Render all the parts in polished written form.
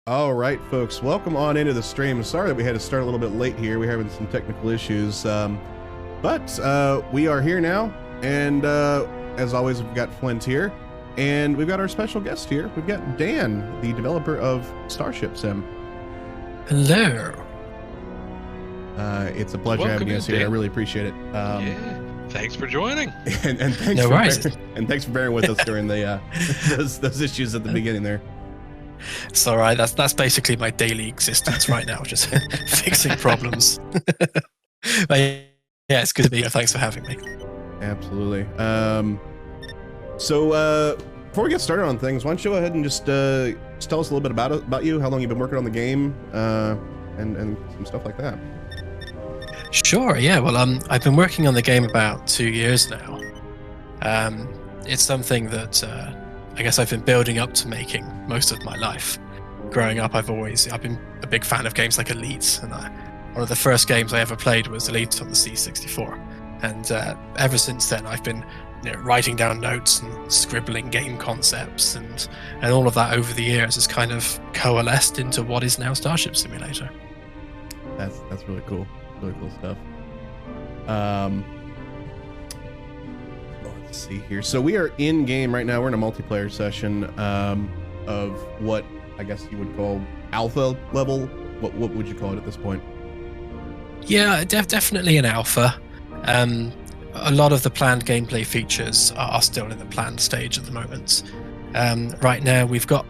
All right, folks, welcome on into the stream. Sorry that we had to start a little bit late here. We're having some technical issues, but we are here now, and as always, we've got Flint here, and we've got our special guest here. We've got Dan, the developer of Starship Sim. Hello. It's a pleasure having us here. Dan. I really appreciate it. Yeah, thanks for joining. and thanks for bearing with us during the those issues at the beginning there. It's all right. That's basically my daily existence right now, just fixing problems. But yeah, it's good to be here. Thanks for having me. Absolutely. So before we get started on things, why don't you go ahead and just tell us a little bit about you, how long you've been working on the game, and some stuff like that. Sure. Yeah. Well, I've been working on the game about 2 years now. It's something that I guess I've been building up to making most of my life. Growing up, I've been a big fan of games like Elite, and one of the first games I ever played was Elite on the C64. And ever since then, I've been writing down notes and scribbling game concepts, and all of that over the years has kind of coalesced into what is now Starship Simulator. That's really cool. Really cool stuff. Let's see here. So we are in game right now. We're in a multiplayer session of what I guess you would call alpha level. What would you call it at this point? Yeah, definitely an alpha. A lot of the planned gameplay features are still in the planned stage at the moment. Right now, we've got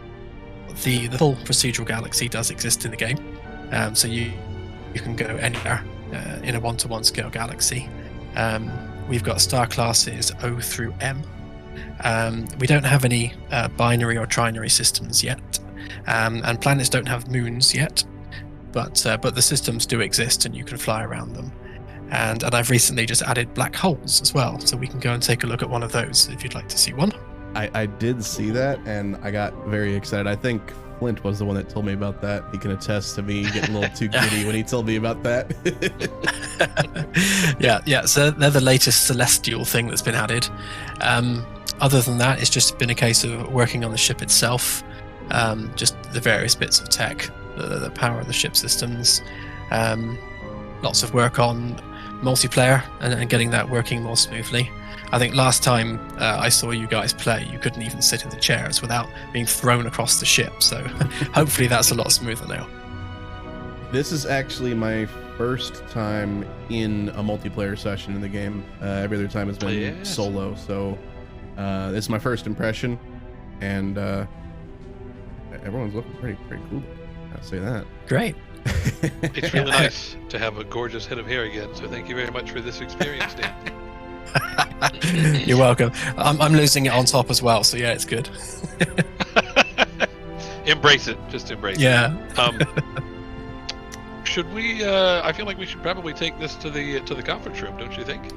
the full procedural galaxy does exist in the game, so you can go anywhere in a 1-to-1 scale galaxy. We've got star classes O through M. We don't have any binary or trinary systems yet, and planets don't have moons yet, but the systems do exist and you can fly around them. And I've recently just added black holes as well, so we can go and take a look at one of those if you'd like to see one. I did see that, and I got very excited. I think Flint was the one that told me about that. He can attest to me getting a little too giddy when he told me about that. Yeah. So they're the latest celestial thing that's been added. Other than that, it's just been a case of working on the ship itself, just the various bits of tech, the power of the ship systems. Lots of work on multiplayer and getting that working more smoothly. I think last time I saw you guys play, you couldn't even sit in the chairs without being thrown across the ship. So hopefully that's a lot smoother now. This is actually my first time in a multiplayer session in the game. Every other time has been solo. So this is my first impression, and everyone's looking pretty cool. I'll say that. Great. It's really nice to have a gorgeous head of hair again. So thank you very much for this experience, Dan. You're welcome. I'm losing it on top as well, so yeah, it's good. Embrace it. Just embrace it. Yeah. Should we? I feel like we should probably take this to the conference room, don't you think?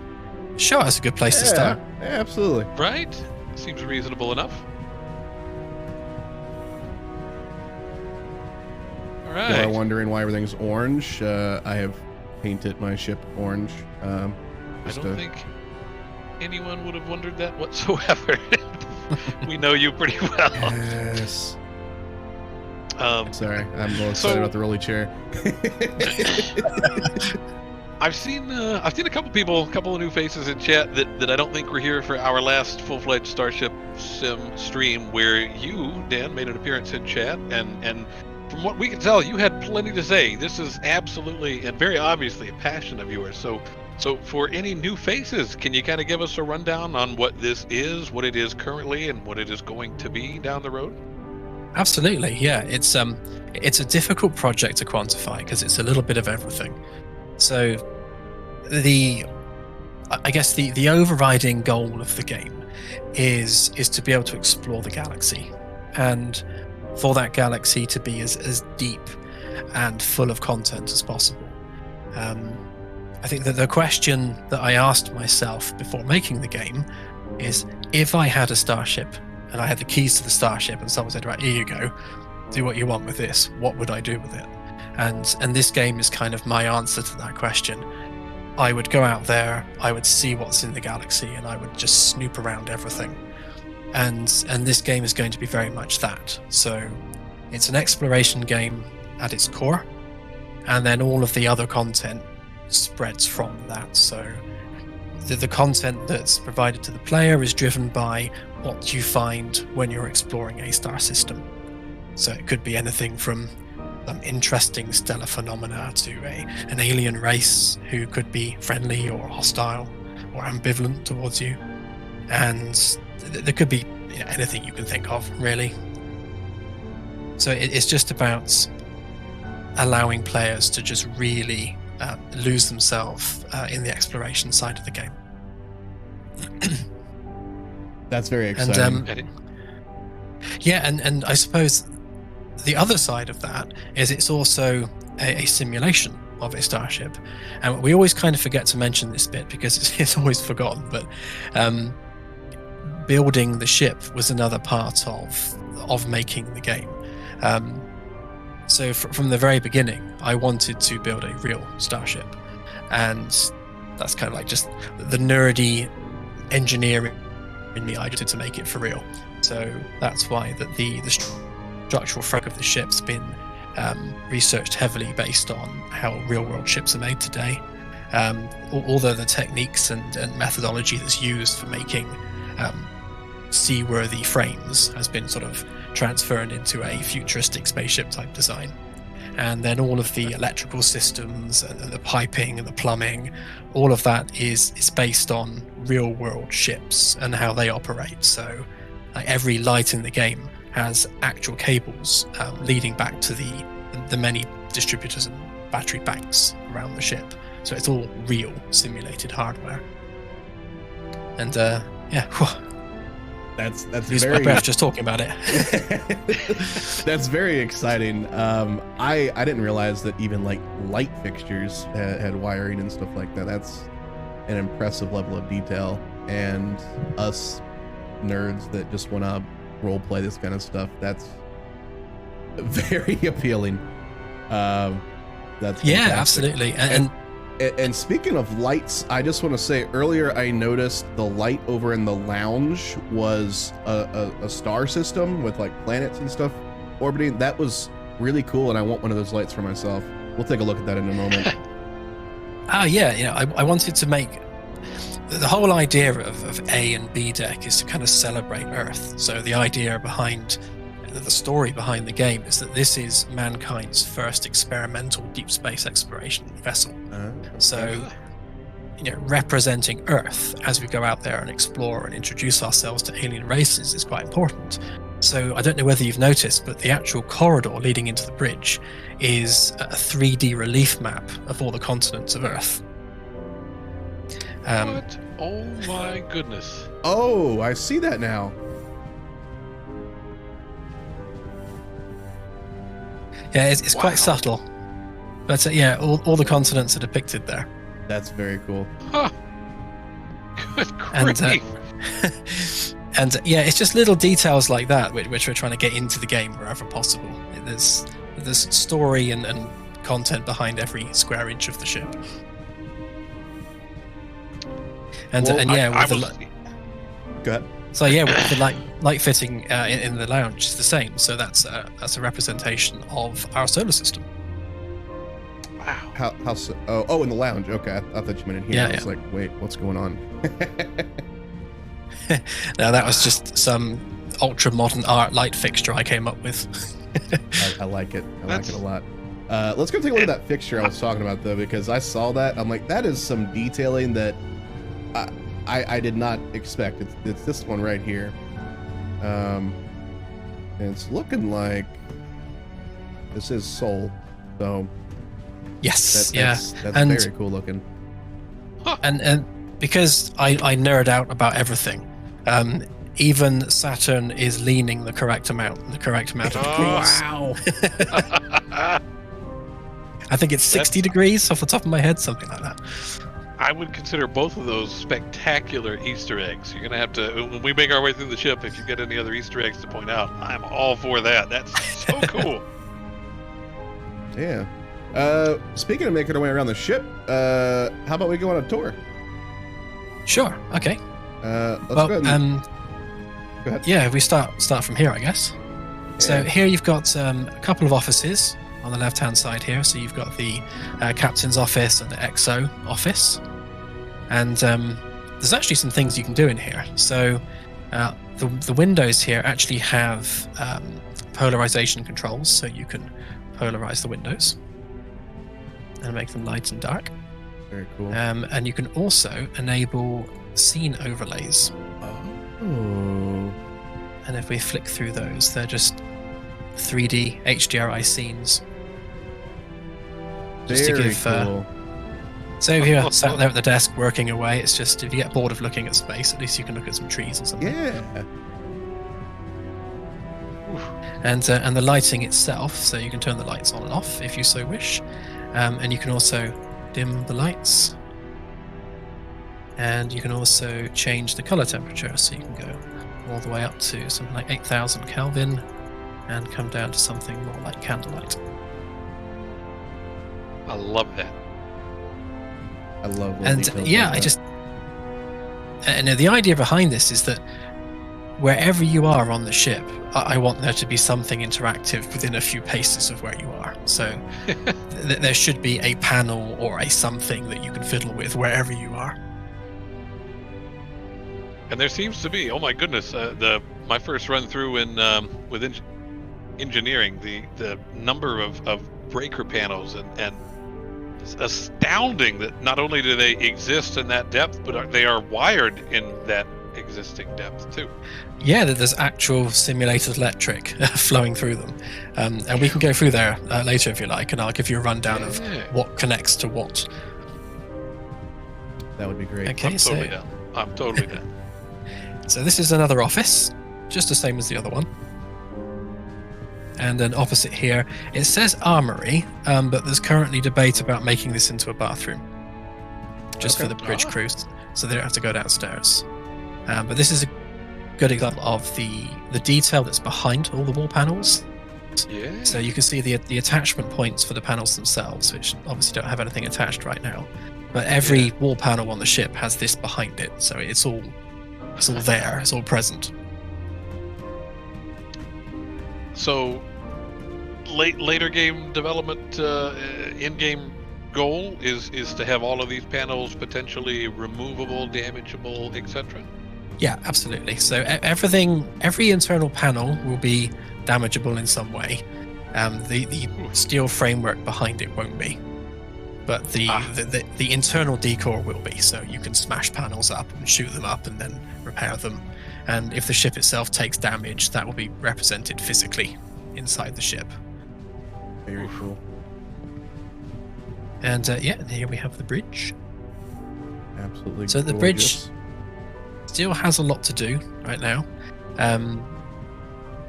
Sure, that's a good place to start. Yeah, absolutely. Right? Seems reasonable enough. All right. People are wondering why everything's orange. I have painted my ship orange. I don't think anyone would have wondered that whatsoever. We know you pretty well. Yes. Sorry, I'm a little excited about the rolly chair. I've seen a couple of new faces in chat that I don't think were here for our last full-fledged Starship Sim stream, where you, Dan, made an appearance in chat, and from what we can tell, you had plenty to say. This is absolutely and very obviously a passion of yours. So for any new faces, can you kind of give us a rundown on what this is, what it is currently, and what it is going to be down the road? Absolutely, yeah. It's a difficult project to quantify because it's a little bit of everything. So I guess the overriding goal of the game is to be able to explore the galaxy, and for that galaxy to be as deep and full of content as possible. I think that the question that I asked myself before making the game is, if I had a starship and I had the keys to the starship and someone said, right, here you go, do what you want with this, what would I do with it? And this game is kind of my answer to that question. I would go out there, I would see what's in the galaxy, and I would just snoop around everything. And this game is going to be very much that. So It's an exploration game at its core, and then all of the other content spreads from that. So the content that's provided to the player is driven by what you find when you're exploring a star system. So it could be anything from interesting stellar phenomena to an alien race who could be friendly or hostile or ambivalent towards you. And there could be anything you can think of, really. So it's just about allowing players to just really lose themselves in the exploration side of the game. That's very exciting. And I suppose the other side of that is it's also a simulation of a starship. And we always kind of forget to mention this bit because it's always forgotten, but building the ship was another part of making the game. So from the very beginning, I wanted to build a real starship, and that's kind of like just the nerdy engineering in me. I wanted to make it for real. So that's why the structural framework of the ship's been researched heavily based on how real-world ships are made today. Although the techniques and methodology that's used for making seaworthy frames has been sort of transferred into a futuristic spaceship type design. And then all of the electrical systems and the piping and the plumbing, all of that is based on real world ships and how they operate. So every light in the game has actual cables leading back to the many distributors and battery banks around the ship. So it's all real simulated hardware. And That's lose my breath just talking about it. That's very exciting. I didn't realize that even like light fixtures had wiring and stuff like that. That's an impressive level of detail. And us nerds that just want to role play this kind of stuff, that's very appealing. That's fantastic. Yeah, absolutely. And speaking of lights, I just want to say earlier I noticed the light over in the lounge was a star system with like planets and stuff orbiting. That was really cool, and I want one of those lights for myself. We'll take a look at that in a moment. I wanted to make the whole idea of A and B deck is to kind of celebrate Earth. So the idea behind the story behind the game is that this is mankind's first experimental deep space exploration vessel. So, representing Earth as we go out there and explore and introduce ourselves to alien races is quite important. So I don't know whether you've noticed, but the actual corridor leading into the bridge is a 3D relief map of all the continents of Earth. What? Oh my goodness. Oh, I see that now. Yeah, it's quite subtle. But all the continents are depicted there. That's very cool. Huh. Good grief. And it's just little details like that which we're trying to get into the game wherever possible. There's story and content behind every square inch of the ship. Go ahead. So with the light fitting in the lounge is the same. So that's a representation of our solar system. Wow. How so? Oh, in the lounge. Okay, I thought you meant in here. Yeah, I was like, wait, what's going on? Now that was just some ultra modern art light fixture I came up with. I like it. I like it a lot. Let's go take a look at that fixture I was talking about though, because I saw that. I'm like, that is some detailing that I did not expect. It's this one right here. And it's looking like this is Sol. So yes, that's very cool looking. And because I nerd out about everything, even Saturn is leaning the correct amount of degrees. Wow. I think it's 60 degrees off the top of my head, something like that. I would consider both of those spectacular Easter eggs. You're going to have to, when we make our way through the ship, if you get any other Easter eggs to point out, I'm all for that. That's so cool. Yeah. Speaking of making our way around the ship, how about we go on a tour? Sure. Okay. Let's go ahead. Go ahead. Yeah, if we start from here, I guess. So here you've got a couple of offices on the left-hand side here. So you've got the captain's office and the XO office. And there's actually some things you can do in here. So the windows here actually have polarization controls, so you can polarize the windows and make them light and dark. Very cool. And you can also enable scene overlays. Oh. And if we flick through those, they're just 3D HDRI scenes. Just Very to give, cool. So if you're sat there at the desk working away, it's just, if you get bored of looking at space, at least you can look at some trees or something. Yeah. And the lighting itself, so you can turn the lights on and off if you so wish. And you can also dim the lights. And you can also change the color temperature, so you can go all the way up to something like 8,000 Kelvin and come down to something more like candlelight. I love that. I love. And yeah, I just, and the idea behind this is that wherever you are on the ship, I want there to be something interactive within a few paces of where you are. So there should be a panel or a something that you can fiddle with wherever you are. And there seems to be, oh my goodness, my first run through in with engineering, the number of breaker panels and it's astounding that not only do they exist in that depth, but they are wired in that existing depth too. Yeah, there's actual simulated electric flowing through them, and we can go through there later if you like, and I'll give you a rundown of what connects to what. That would be great. Okay, I'm totally down. I'm totally down. So this is another office, just the same as the other one. And then opposite here, it says armory, but there's currently debate about making this into a bathroom, just for the bridge crews, so they don't have to go downstairs. But this is a good example of the detail that's behind all the wall panels. Yeah. So you can see the attachment points for the panels themselves, which obviously don't have anything attached right now. But every wall panel on the ship has this behind it, so it's all there, it's all present. So, later game development, in-game goal is to have all of these panels potentially removable, damageable, etc. Yeah, absolutely. So every internal panel will be damageable in some way. The steel framework behind it won't be, but the internal decor will be. So you can smash panels up and shoot them up and then repair them. And if the ship itself takes damage, that will be represented physically inside the ship. Very cool. And here we have the bridge. Absolutely. So the bridge still has a lot to do right now.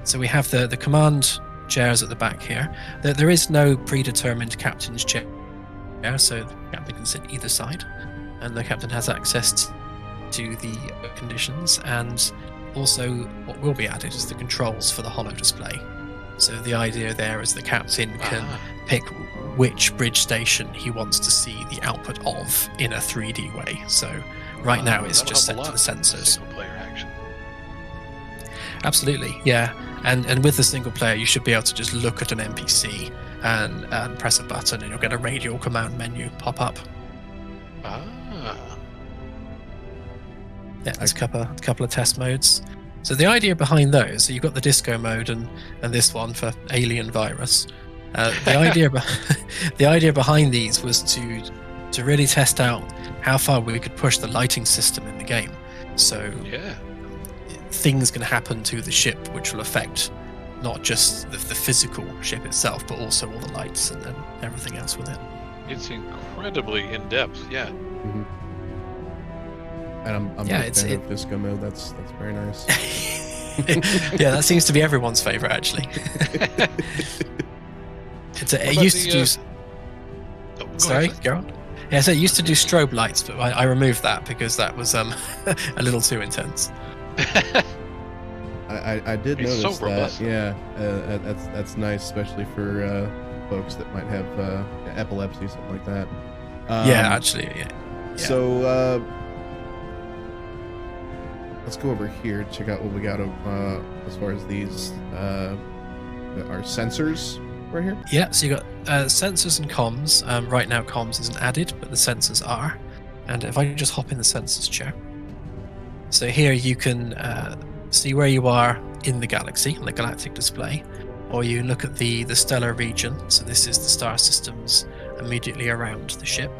So we have the command chairs at the back here. There is no predetermined captain's chair, so the captain can sit either side, and the captain has access to the conditions, and also what will be added is the controls for the holo display. So the idea there is the captain can pick which bridge station he wants to see the output of in a 3D way. So right now it's just set to the sensors. Single player action. Absolutely, yeah. And with the single player, you should be able to just look at an NPC and press a button, and you'll get a radial command menu pop up. Yeah, there's a couple of test modes. So the idea behind those, so you've got the disco mode and this one for alien virus. The idea behind these was to really test out how far we could push the lighting system in the game. So things can happen to the ship which will affect not just the physical ship itself, but also all the lights and then everything else with it. It's incredibly in depth, yeah. Mm-hmm. And I'm a fan of disco mode. That's very nice. Yeah, that seems to be everyone's favorite, actually. It used to do. Sorry, go on. Yeah, so it used to do strobe lights, but I removed that because that was a little too intense. I did It's notice so robust. that. Yeah, that's nice, especially for folks that might have epilepsy, something like that. Yeah, actually, yeah. So let's go over here, check out what we got as far as these our sensors right here? Yeah, so you got sensors and comms. Right now, comms isn't added, but the sensors are. And if I just hop in the sensors chair, so here you can see where you are in the galaxy on the galactic display, or you look at the stellar region. So this is the star systems immediately around the ship,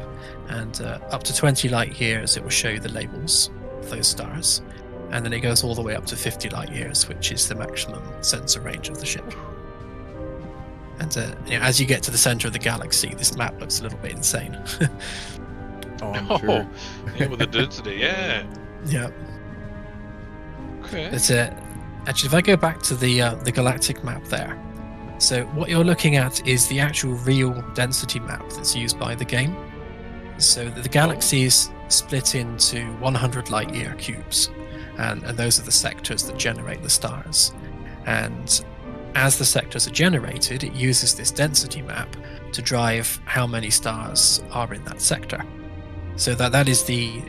and up to 20 light years, it will show you the labels of those stars, and then it goes all the way up to 50 light years, which is the maximum sensor range of the ship. And as you get to the center of the galaxy, this map looks a little bit insane. Oh, I'm sure. Yeah, with the density, yeah. Yeah. Okay. That's it. Actually, if I go back to the galactic map there, so what you're looking at is the actual real density map that's used by the game. So the galaxy is split into 100 light year cubes, and those are the sectors that generate the stars. And as the sectors are generated, it uses this density map to drive how many stars are in that sector. So that is the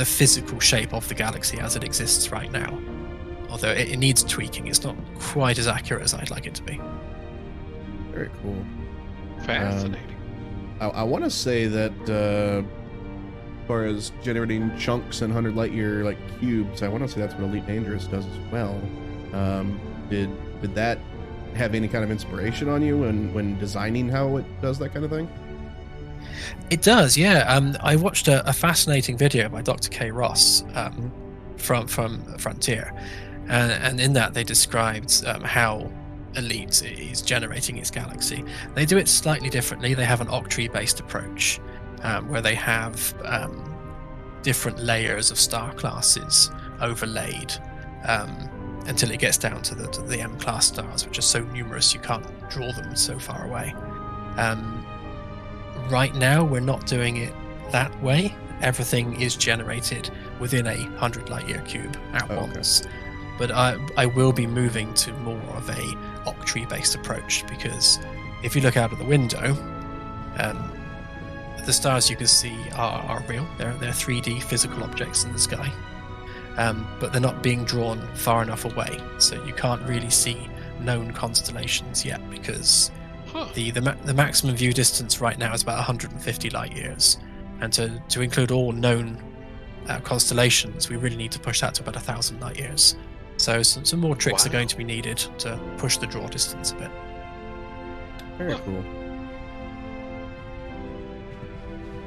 physical shape of the galaxy as it exists right now. Although it needs tweaking, it's not quite as accurate as I'd like it to be. Very cool. Fascinating. I want to say that as far as generating chunks and 100 light year like cubes, I want to say that's what Elite Dangerous does as well. Did that have any kind of inspiration on you when designing how it does that kind of thing? It does, yeah. I watched a fascinating video by Dr. K. Ross from Frontier, and in that they described how Elite is generating its galaxy. They do it slightly differently. They have an octree-based approach, where they have different layers of star classes overlaid until it gets down to the M-class stars, which are so numerous you can't draw them so far away. Right now, we're not doing it that way. Everything is generated within a 100 light year cube at once. But I will be moving to more of a octree-based approach, because if you look out of the window, the stars you can see are real. They're 3D physical objects in the sky, but they're not being drawn far enough away, so you can't really see known constellations yet, because the maximum view distance right now is about 150 light years, and to include all known constellations, we really need to push that to about 1,000 light years. So some more tricks are going to be needed to push the draw distance a bit. Very cool.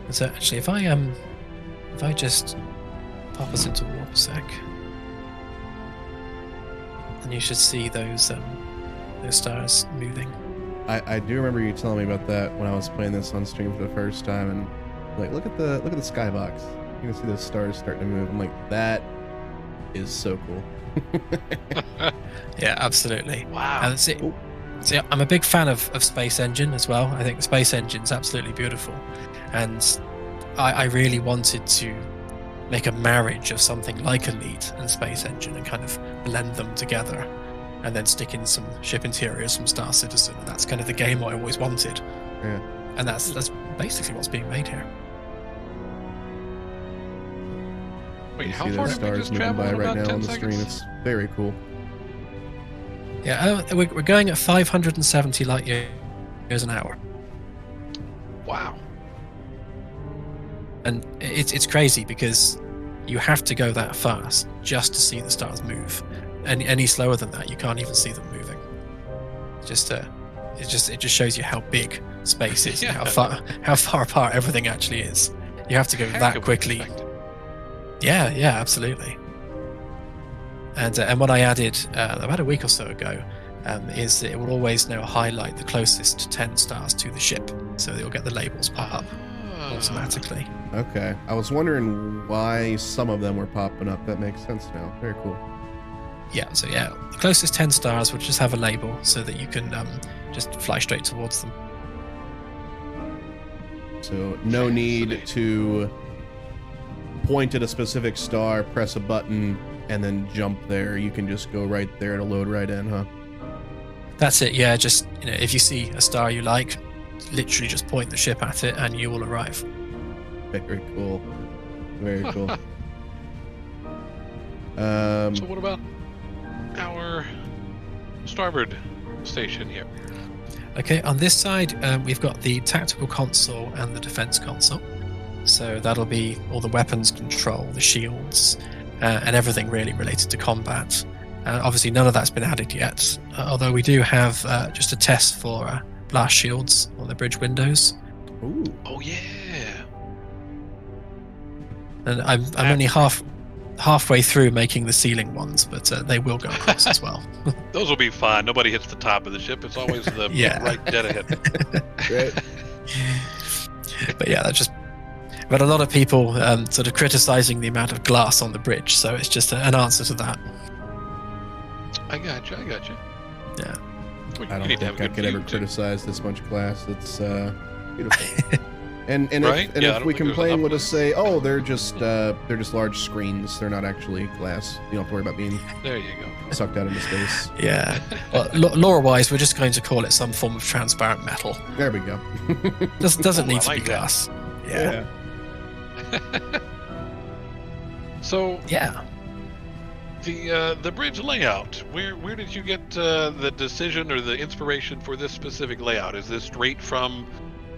And so actually, if I just pop us into warp a sec, then you should see those stars moving. I do remember you telling me about that when I was playing this on stream for the first time, and like, look at the skybox. You can see those stars starting to move. I'm like, that is so cool. Yeah, absolutely. Wow. And see, I'm a big fan of Space Engine as well. I think the Space Engine's absolutely beautiful, and I really wanted to make a marriage of something like Elite and Space Engine and kind of blend them together, and then stick in some ship interiors from Star Citizen. And that's kind of the game I always wanted. Yeah. And that's basically what's being made here. Wait, You how see far those did we stars just moving travel by in right about now 10 on the seconds? stream. It's very cool. Yeah, we're going at 570 light years an hour. Wow. And it's crazy, because you have to go that fast just to see the stars move. And any slower than that, you can't even see them moving. It just shows you how big space is, and how far apart everything actually is. You have to go that quickly. Yeah, absolutely. And what I added about a week or so ago is that it will always now highlight the closest 10 stars to the ship, so you'll get the labels pop up automatically. Okay. I was wondering why some of them were popping up. That makes sense now. Very cool. Yeah, so the closest 10 stars would just have a label so that you can just fly straight towards them. So no need to point at a specific star, press a button, and then jump there. You can just go right there to load right in, huh? That's it, yeah. Just, if you see a star you like, literally just point the ship at it and you will arrive. Very cool. Very cool. So what about our starboard station here. Okay, on this side, we've got the tactical console and the defense console. So that'll be all the weapons control, the shields, and everything really related to combat. Obviously, none of that's been added yet, although we do have just a test for blast shields on the bridge windows. Ooh. Oh yeah. And I'm only halfway through making the ceiling ones, but they will go across as well. Those will be fine. Nobody hits the top of the ship. It's always the right dead ahead. Great. But yeah, that's just. But a lot of people sort of criticizing the amount of glass on the bridge, so it's just an answer to that. I got you. Yeah. Well, I don't think I could ever criticize this much glass. It's beautiful. And Right? if we complain, we'll just say, oh, they're just large screens. They're not actually glass. You don't have to worry about being There you go. sucked out into space. Yeah. Well, lore-wise, we're just going to call it some form of transparent metal. There we go. Doesn't need I to like be that. glass. Yeah. So Yeah. the bridge layout. Where did you get the decision or the inspiration for this specific layout? Is this straight from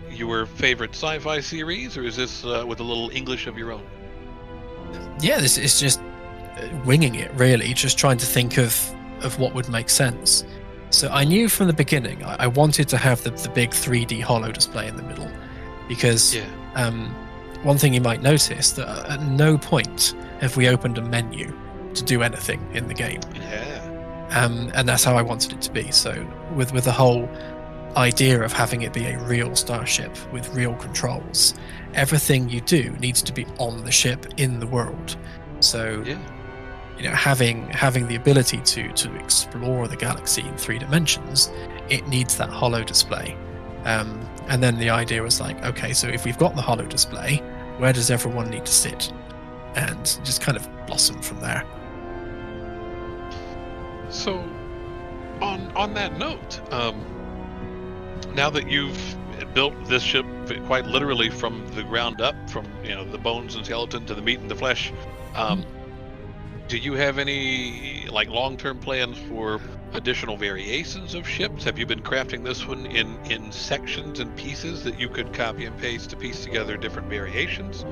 your favorite sci-fi series, or is this with a little English of your own? Yeah, this is just winging it, really, just trying to think of what would make sense. So I knew from the beginning I wanted to have the big 3D holo display in the middle, because one thing you might notice that at no point have we opened a menu to do anything in the game. Yeah. And that's how I wanted it to be. So with the whole idea of having it be a real starship with real controls, everything you do needs to be on the ship in the world. So having the ability to explore the galaxy in 3 dimensions, it needs that holo display. And then the idea was like, okay, so if we've got the holo display, where does everyone need to sit? And just kind of blossom from there. So, on that note, now that you've built this ship quite literally from the ground up, from the bones and skeleton to the meat and the flesh, do you have any long-term plans for additional variations of ships? Have you been crafting this one in sections and pieces that you could copy and paste to piece together different variations?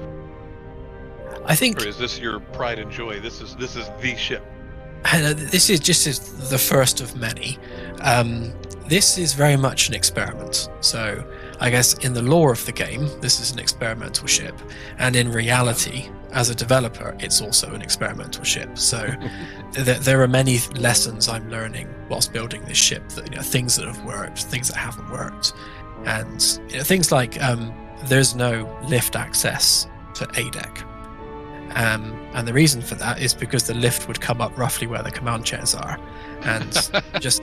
I think, or is this your pride and joy? This is the ship. This is just the first of many. This is very much an experiment. So I guess in the lore of the game, this is an experimental ship, and in reality, as a developer, it's also an experimental ship. So there are many lessons I'm learning whilst building this ship. That things that have worked, things that haven't worked, and things like there's no lift access to A deck. And the reason for that is because the lift would come up roughly where the command chairs are, and just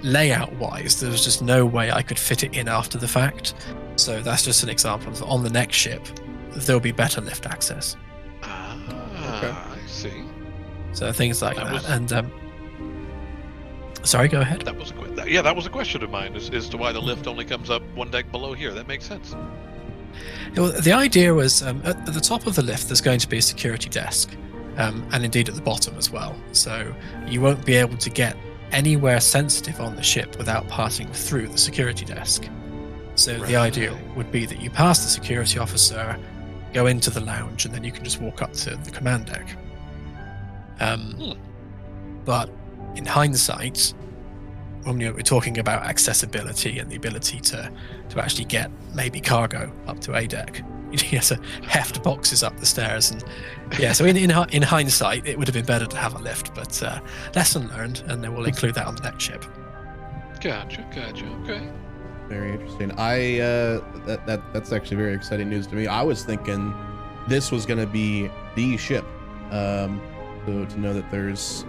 layout wise there was just no way I could fit it in after the fact. So that's just an example of, on the next ship there'll be better lift access. Okay. I see. So things like that. And sorry, go ahead. That was a question of mine as to why the lift only comes up one deck below here. That makes sense. Well, the idea was at the top of the lift there's going to be a security desk, and indeed at the bottom as well. So you won't be able to get anywhere sensitive on the ship without passing through the security desk. So the idea would be that you pass the security officer, go into the lounge, and then you can just walk up to the command deck. But in hindsight, when we're talking about accessibility and the ability to actually get maybe cargo up to A deck, you have to heft boxes up the stairs, and so in hindsight it would have been better to have a lift, but lesson learned, and then we'll include that on the next ship. Gotcha. Okay. Very interesting. That's actually very exciting news to me. I was thinking this was going to be the ship. So to know that there's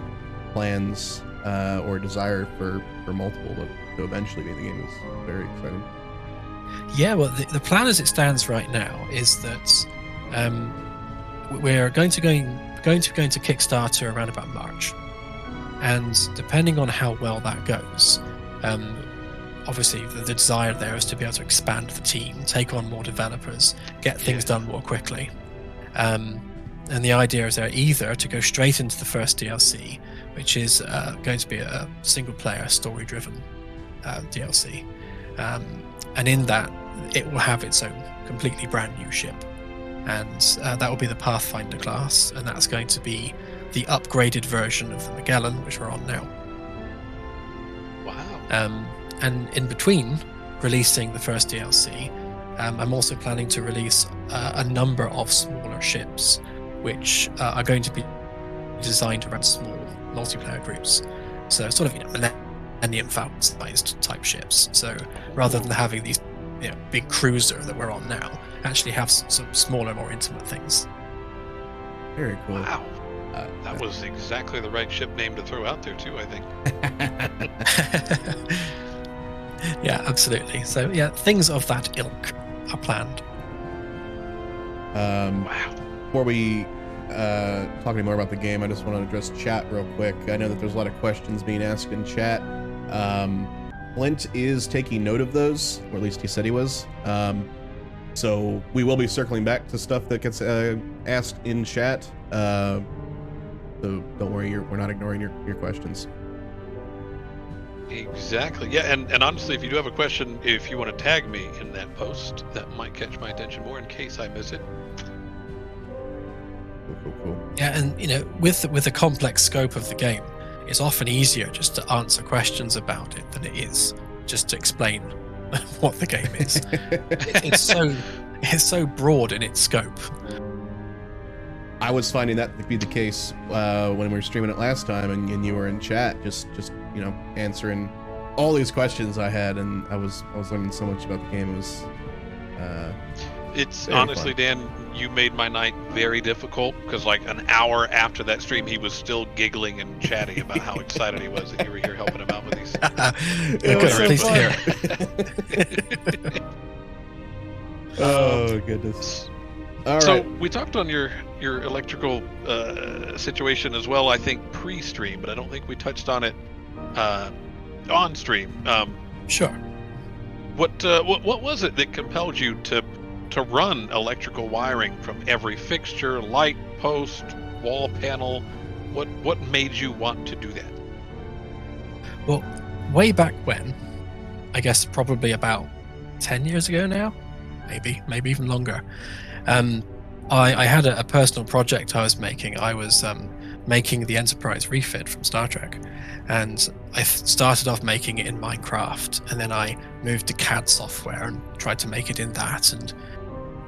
plans or desire for multiple to eventually be in the game is very exciting. Yeah, well, the plan as it stands right now is that we're going to Kickstarter around about March, and depending on how well that goes, obviously the desire there is to be able to expand the team, take on more developers, get things done more quickly. And the idea is there either to go straight into the first DLC, which is going to be a single-player, story-driven DLC, and in that it will have its own completely brand new ship, and that will be the Pathfinder class, and that's going to be the upgraded version of the Magellan, which we're on now. Wow. And in between releasing the first DLC, I'm also planning to release a number of smaller ships, which are going to be designed around small multiplayer groups. So sort of Millennium Falcon-sized type ships. So rather than having these big cruiser that we're on now, actually have some smaller, more intimate things. Very cool. Wow. That was exactly the right ship name to throw out there too, I think. Yeah, absolutely. So yeah, things of that ilk are planned. Wow. Before we talk any more about the game, I just want to address chat real quick. I know that there's a lot of questions being asked in chat. Flint is taking note of those, or at least he said he was. So we will be circling back to stuff that gets asked in chat. So don't worry, we're not ignoring your questions. Exactly. Yeah, and honestly, if you do have a question, if you want to tag me in that post, that might catch my attention more in case I miss it. Cool. Yeah, and with the complex scope of the game, it's often easier just to answer questions about it than it is just to explain what the game is. It's so broad in its scope. I was finding that to be the case when we were streaming it last time, and you were in chat, just answering all these questions I had, and I was learning so much about the game. It was it's honestly fun. Dan, you made my night very difficult, because like an hour after that stream, he was still giggling and chatting about how excited he was that you were here helping him out with these. Pleased to hear it. Oh goodness. All so right. we talked on your electrical situation as well, I think pre-stream, but I don't think we touched on it on stream. Sure. What was it that compelled you to run electrical wiring from every fixture, light post, wall panel? What made you want to do that? Well, way back when, I guess probably about 10 years ago now, maybe even longer. I had a personal project I was making. I was making the Enterprise refit from Star Trek, and I started off making it in Minecraft, and then I moved to CAD software and tried to make it in that,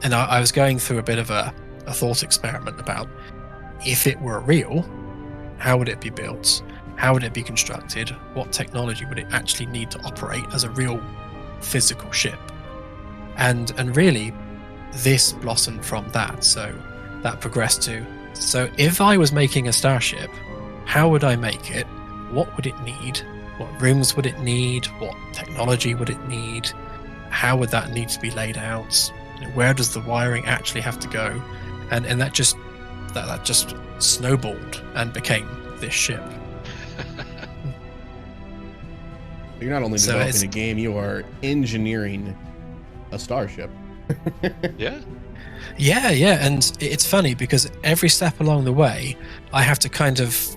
and I was going through a bit of a thought experiment about if it were real, how would it be built, how would it be constructed, what technology would it actually need to operate as a real physical ship, and really this blossomed from that. So that progressed to, so if I was making a starship, how would I make it? What would it need? What rooms would it need? What technology would it need? How would that need to be laid out? Where does the wiring actually have to go? And that just snowballed and became this ship. You're not only developing a game, you are engineering a starship. Yeah, and it's funny because every step along the way, I have to kind of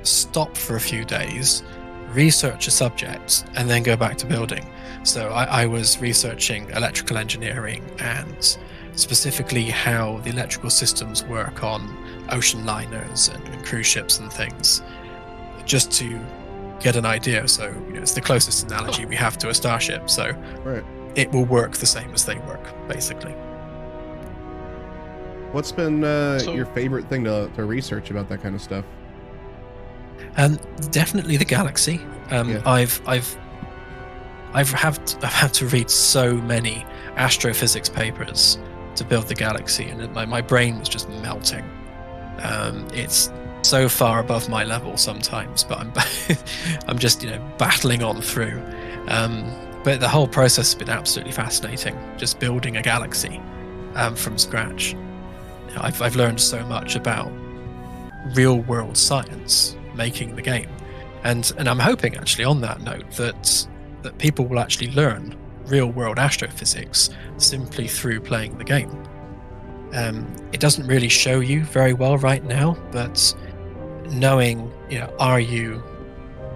stop for a few days, research a subject, and then go back to building. So I was researching electrical engineering and specifically how the electrical systems work on ocean liners and cruise ships and things, just to get an idea. So it's the closest analogy we have to a starship. So right. It will work the same as they work, basically. What's been your favorite thing to research about that kind of stuff? Definitely the galaxy. I've had to read so many astrophysics papers to build the galaxy, and my brain was just melting. It's so far above my level sometimes, but I'm just battling on through. But the whole process has been absolutely fascinating, just building a galaxy from scratch. I've learned so much about real world science making the game, and I'm hoping actually on that note that people will actually learn real world astrophysics simply through playing the game. It doesn't really show you very well right now, but knowing are you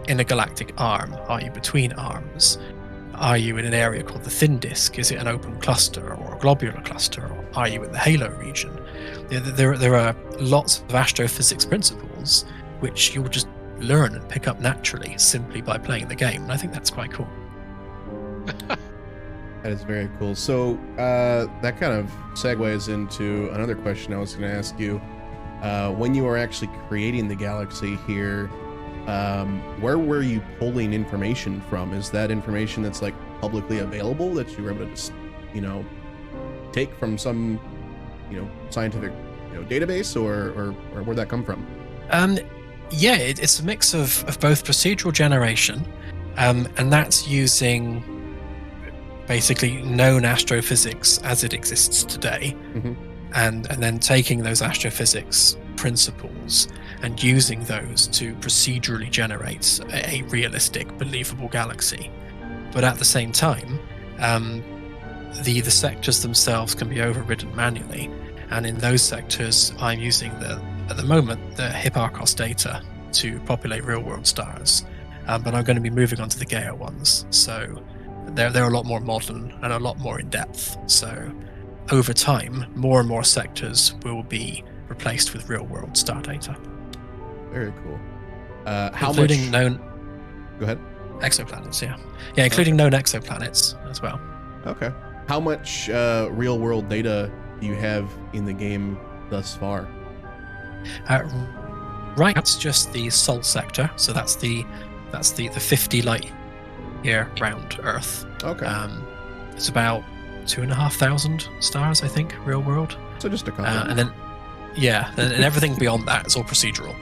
in a galactic arm? Are you between arms? Are you in an area called the thin disk? Is it an open cluster or a globular cluster? Or are you in the halo region? There are lots of astrophysics principles which you'll just learn and pick up naturally simply by playing the game. And I think that's quite cool. That is very cool. So that kind of segues into another question I was going to ask you. When you were actually creating the galaxy here, where were you pulling information from? Is that information that's like publicly available that you were able to just, take from some, scientific, database, or where'd that come from? Yeah, it's a mix of both procedural generation, and that's using basically known astrophysics as it exists today, and then taking those astrophysics principles and using those to procedurally generate a realistic, believable galaxy. But at the same time, the sectors themselves can be overridden manually, and in those sectors I'm using at the moment the Hipparcos data to populate real-world stars, but I'm going to be moving on to the Gaia ones, so they're a lot more modern and a lot more in depth. So over time, more and more sectors will be replaced with real-world star data. Very cool. Including known. Go ahead. Exoplanets, yeah, including known exoplanets as well. Okay. How much real-world data do you have in the game thus far? Right, that's just the Sol sector, so that's the 50 light year round Earth. Okay. It's about 2,500 stars, I think, real world. So just a couple. And then, and everything beyond that is all procedural.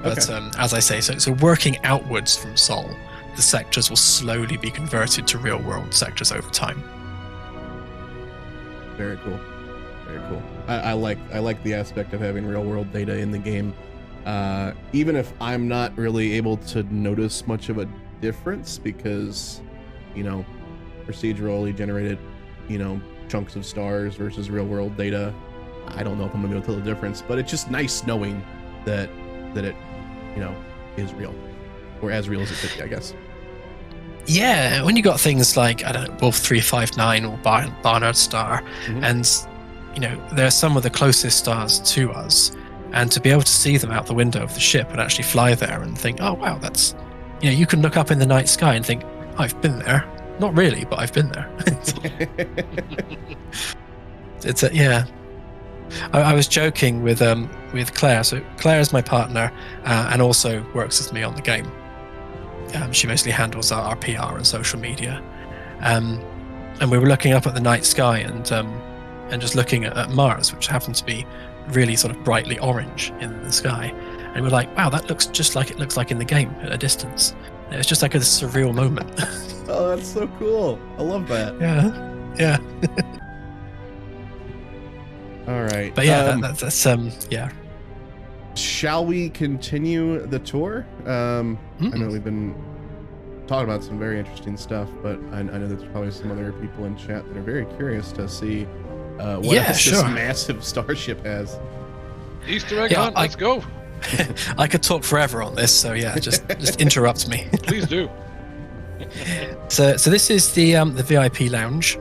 But Okay. as I say, so working outwards from Sol, the sectors will slowly be converted to real world sectors over time. Very cool. Very cool. I like the aspect of having real world data in the game. Even if I'm not really able to notice much of a difference because, procedurally generated, chunks of stars versus real world data, I don't know if I'm gonna be able to tell the difference, but it's just nice knowing that it, is real, or as real as it could be, I guess. Yeah, when you got things like, I don't know, Wolf 359 or Barnard Star, and they're some of the closest stars to us, and to be able to see them out the window of the ship and actually fly there and think, oh wow, that's, you can look up in the night sky and think, I've been there. Not really, but I've been there. I was joking with Claire. So Claire is my partner and also works with me on the game. She basically handles our PR and social media. And we were looking up at the night sky and just looking at Mars, which happened to be really sort of brightly orange in the sky. And we're like, wow, that looks just like it looks like in the game at a distance. And it's just like a surreal moment. Oh, that's so cool. I love that. Yeah. All right. But that's Shall we continue the tour? I know we've been talking about some very interesting stuff, but I know there's probably some other people in chat that are very curious to see what else this massive starship has. Easter egg hunt, let's go. I could talk forever on this, so just interrupt me. Please do. So this is the VIP lounge.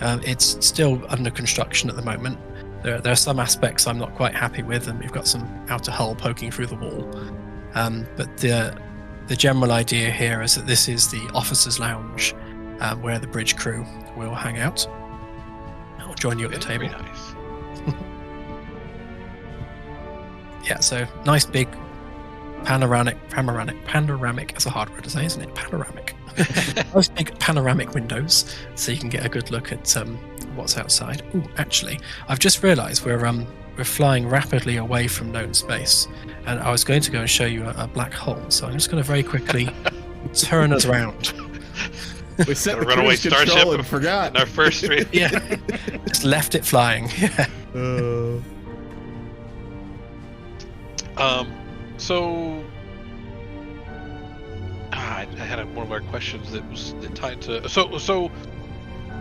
It's still under construction at the moment. There are some aspects I'm not quite happy with, and we've got some outer hull poking through the wall. But the general idea here is that this is the officers' lounge, where the bridge crew will hang out. I'll join you at the table. Very nice. Yeah, so nice big panoramic. That's a hard word to say, isn't it? Panoramic. Nice big panoramic windows, so you can get a good look at what's outside. Ooh, actually, I've just realised we're flying rapidly away from known space, and I was going to go and show you a black hole. So I'm just going to very quickly turn us around. We set the runaway cruise control starship and forgot. in our first stream. Yeah, just left it flying. So I had one of our questions that was tied to. So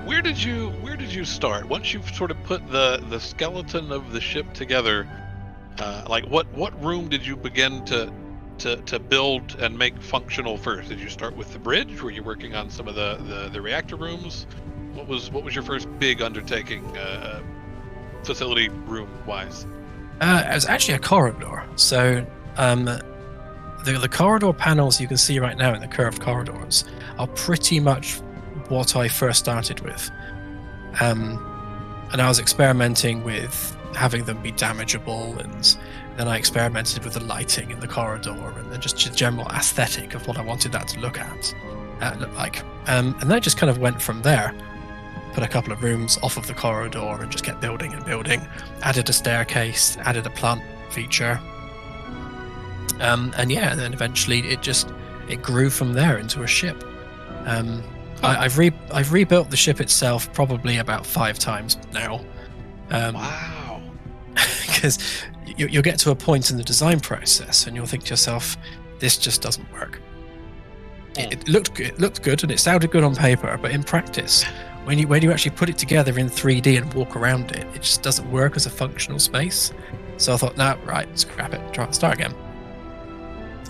where did you start once you've sort of put the skeleton of the ship together? Like what room did you begin to to build and make functional first? Did you start with the bridge? Were you working on some of the reactor rooms? What was your first big undertaking, facility room wise? It was actually a corridor. So the corridor panels you can see right now in the curved corridors are pretty much what I first started with. And I was experimenting with having them be damageable, and then I experimented with the lighting in the corridor and then just the general aesthetic of what I wanted that to look like. And then I just kind of went from there. Put a couple of rooms off of the corridor and just kept building and building. Added a staircase, added a plant feature. And then eventually it grew from there into a ship. I've rebuilt the ship itself probably about 5 times now. Wow. Because you'll get to a point in the design process and you'll think to yourself, this just doesn't work. It looked good and it sounded good on paper, but in practice, when you actually put it together in 3D and walk around it, it just doesn't work as a functional space. So I thought, no, right, scrap it, start again.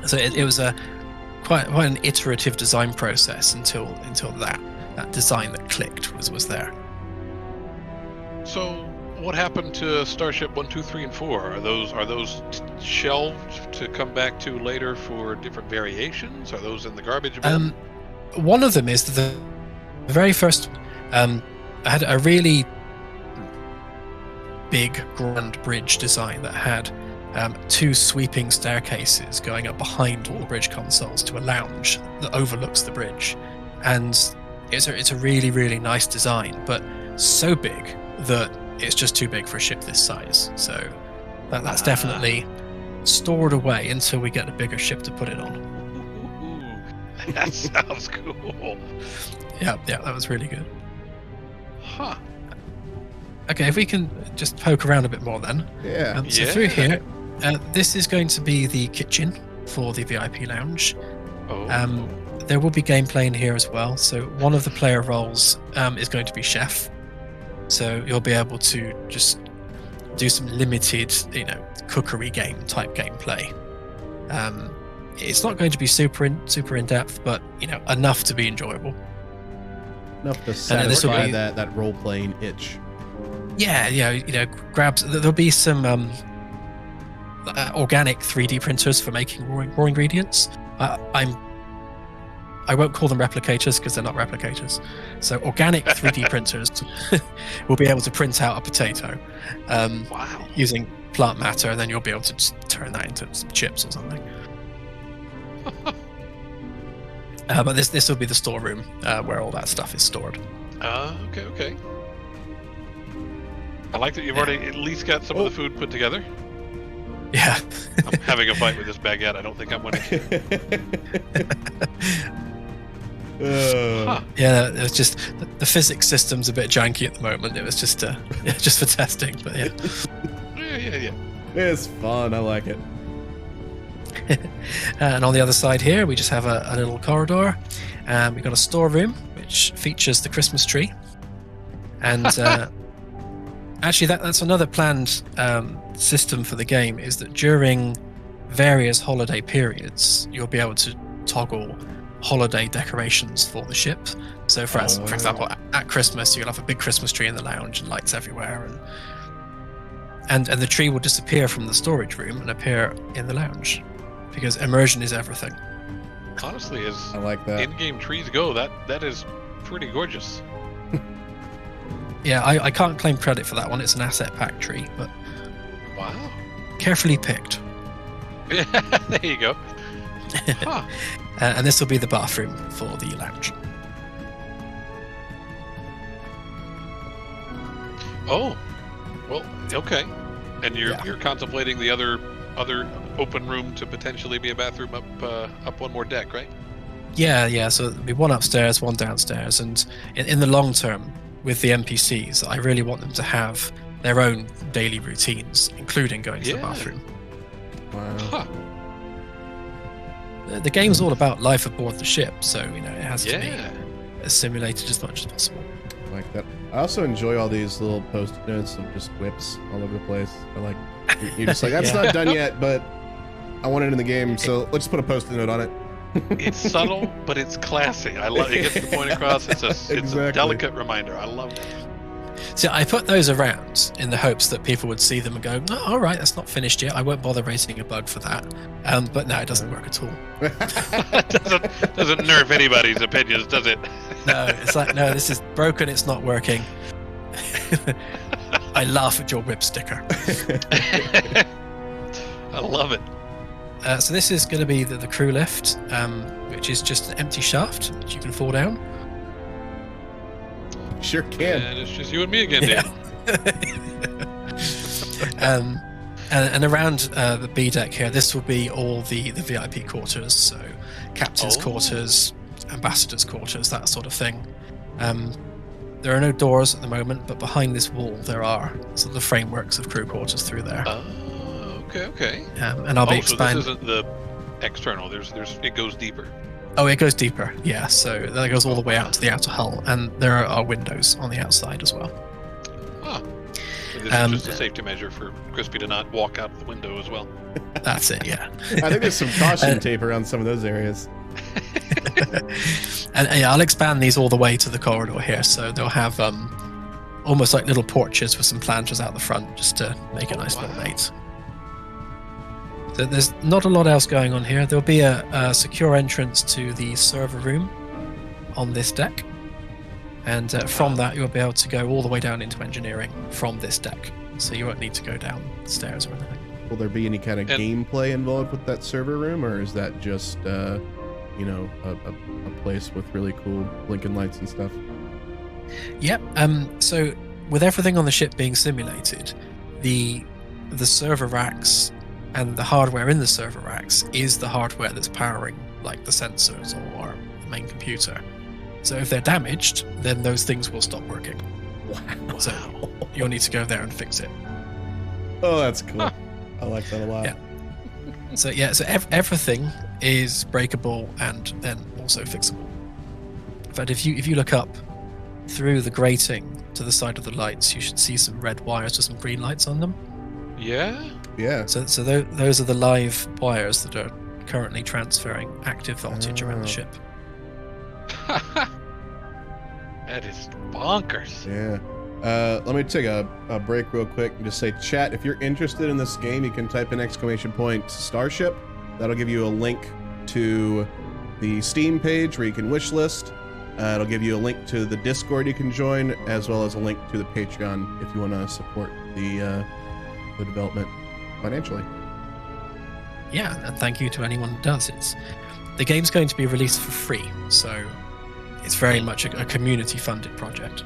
So it was quite an iterative design process until that design that clicked was there. So what happened to Starship 1, 2, 3, and 4? Are those shelved to come back to later for different variations? Are those in the garbage bin? One of them is the very first. I had a really big grand bridge design that had 2 sweeping staircases going up behind all the bridge consoles to a lounge that overlooks the bridge, and it's a really, really nice design, but so big that it's just too big for a ship this size. So that's definitely stored away until we get a bigger ship to put it on. Ooh, that sounds cool. Yeah, that was really good. Huh. Okay, if we can just poke around a bit more then. Yeah. So through here, this is going to be the kitchen for the VIP lounge. Oh. There will be gameplay in here as well. So one of the player roles is going to be chef. So you'll be able to just do some limited, cookery game type gameplay. It's not going to be super in depth, but enough to be enjoorable. Enough to satisfy that role playing itch. Yeah, grabs. There'll be some organic 3D printers for making raw ingredients. I won't call them replicators because they're not replicators. So organic 3D printers will be able to print out a potato using plant matter, and then you'll be able to just turn that into some chips or something. But this will be the storeroom where all that stuff is stored. Okay. I like that you've already at least got some of the food put together. Yeah. I'm having a fight with this baguette. I don't think I'm winning. Yeah, it's just the physics system's a bit janky at the moment. It was just for testing, but yeah. Yeah. It's fun. I like it. And on the other side here, we just have a little corridor. We've got a storeroom which features the Christmas tree, and actually that's another planned system for the game, is that during various holiday periods, you'll be able to toggle holiday decorations for the ship. So for example, at Christmas you'll have a big Christmas tree in the lounge and lights everywhere, and the tree will disappear from the storage room and appear in the lounge, because immersion is everything. Honestly, as I like that. in-game trees go, that is pretty gorgeous. Yeah, I can't claim credit for that one. It's an asset pack tree, but Wow. carefully picked. Yeah, there you go. Huh. And this will be the bathroom for the lounge. Oh, well, okay. And you're contemplating the other open room to potentially be a bathroom up one more deck, right? Yeah. So there'll be one upstairs, one downstairs, and in the long term, with the NPCs, I really want them to have their own daily routines, including going to the bathroom. Wow. Huh. The game's all about life aboard the ship, so it has to Yeah. be simulated as much as possible. I like that. I also enjoy all these little post-it notes of just whips all over the place. I like you're just like, that's not done yet, but I want it in the game, so let's put a post-it note on it. It's subtle, but it's classy. I love it. Gets the point across. It's a delicate reminder. I love it. So I put those around in the hopes that people would see them and go, oh, all right, that's not finished yet. I won't bother raising a bug for that. But no, it doesn't work at all. doesn't nerve anybody's opinions, does it? No, it's like, no, this is broken. It's not working. I laugh at your whip sticker. I love it. So this is going to be the crew lift, which is just an empty shaft that you can fall down. Sure can. And it's just you and me again, Dan. And around the B deck here, this will be all the VIP quarters, so captain's quarters, ambassador's quarters, that sort of thing. There are no doors at the moment, but behind this wall there are sort of the frameworks of crew quarters through there. Okay. And I'll be expanding. So this isn't the external. It goes deeper. Oh, it goes deeper. Yeah. So that goes all the way out to the outer hull, and there are windows on the outside as well. So this is just a safety measure for Crispy to not walk out the window as well. That's it. Yeah. I think there's some caution tape around some of those areas. And yeah, I'll expand these all the way to the corridor here, so they'll have almost like little porches with some planters out the front, just to make a nice little gate. So there's not a lot else going on here. There'll be a secure entrance to the server room on this deck, and from that you'll be able to go all the way down into engineering from this deck, so you won't need to go down the stairs or anything. Will there be any kind of gameplay involved with that server room, or is that just a place with really cool blinking lights and stuff? Yep. So with everything on the ship being simulated, the server racks and the hardware in the server racks is the hardware that's powering like the sensors or the main computer. So if they're damaged, then those things will stop working. Wow. So you'll need to go there and fix it. Oh, that's cool. Huh. I like that a lot. Yeah. So everything is breakable and then also fixable. In fact, if you look up through the grating to the side of the lights, you should see some red wires with some green lights on them. Yeah. Yeah. So those are the live wires that are currently transferring active voltage around the ship. That is bonkers. Yeah. Let me take a break real quick and just say, chat, if you're interested in this game, you can type in !Starship. That'll give you a link to the Steam page where you can wishlist. It'll give you a link to the Discord you can join, as well as a link to the Patreon if you want to support the development financially. Yeah, and thank you to anyone who does. The game's going to be released for free, so it's very much a community-funded project.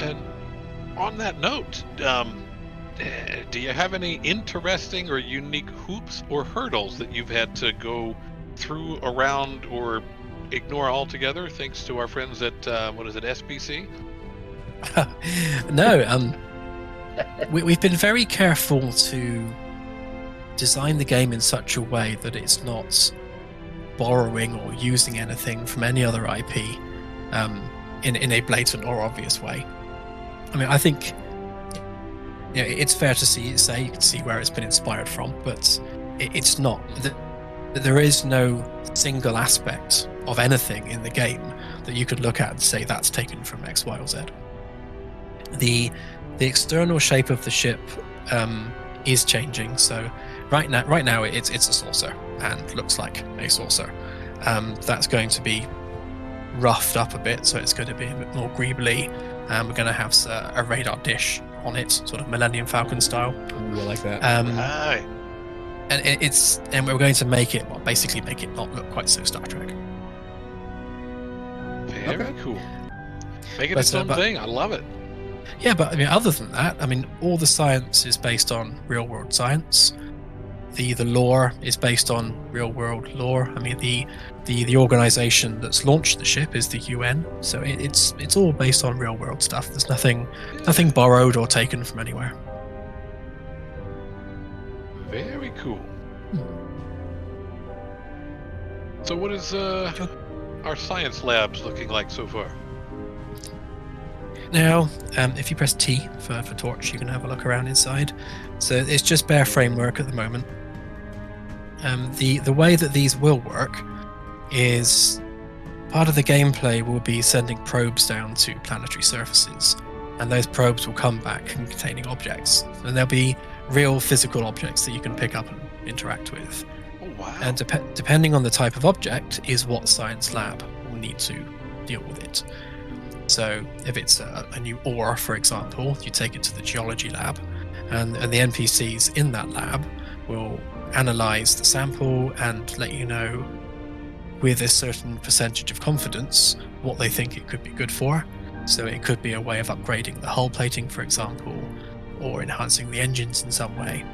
And on that note, do you have any interesting or unique hoops or hurdles that you've had to go through, around, or ignore altogether, thanks to our friends at SBC? No, we've been very careful to design the game in such a way that it's not borrowing or using anything from any other IP in a blatant or obvious way. I mean, I think it's fair to say you can see where it's been inspired from, but it's not. There is no single aspect of anything in the game that you could look at and say that's taken from X, Y, or Z. The external shape of the ship is changing. So right now it's a saucer and looks like a saucer. That's going to be roughed up a bit, so it's going to be a bit more greebly. We're going to have a radar dish on it, sort of Millennium Falcon style. Ooh, I like that. Aye. And we're going to basically make it not look quite so Star Trek. Very cool. Make it its own thing. I love it. Yeah, but I mean, other than that, I mean, all the science is based on real-world science. The lore is based on real-world lore. I mean, the organization that's launched the ship is the UN, so it's all based on real-world stuff. There's nothing borrowed or taken from anywhere. Very cool. So what is our science labs looking like so far? Now, if you press T for torch, you can have a look around inside. So it's just bare framework at the moment. The way that these will work is part of the gameplay will be sending probes down to planetary surfaces, and those probes will come back containing objects, and there'll be real physical objects that you can pick up and interact with. Oh, wow. And depending on the type of object is what science lab will need to deal with it. So if it's a new ore, for example, you take it to the geology lab, and the NPCs in that lab will analyze the sample and let you know with a certain percentage of confidence what they think it could be good for. So it could be a way of upgrading the hull plating, for example, or enhancing the engines in some way.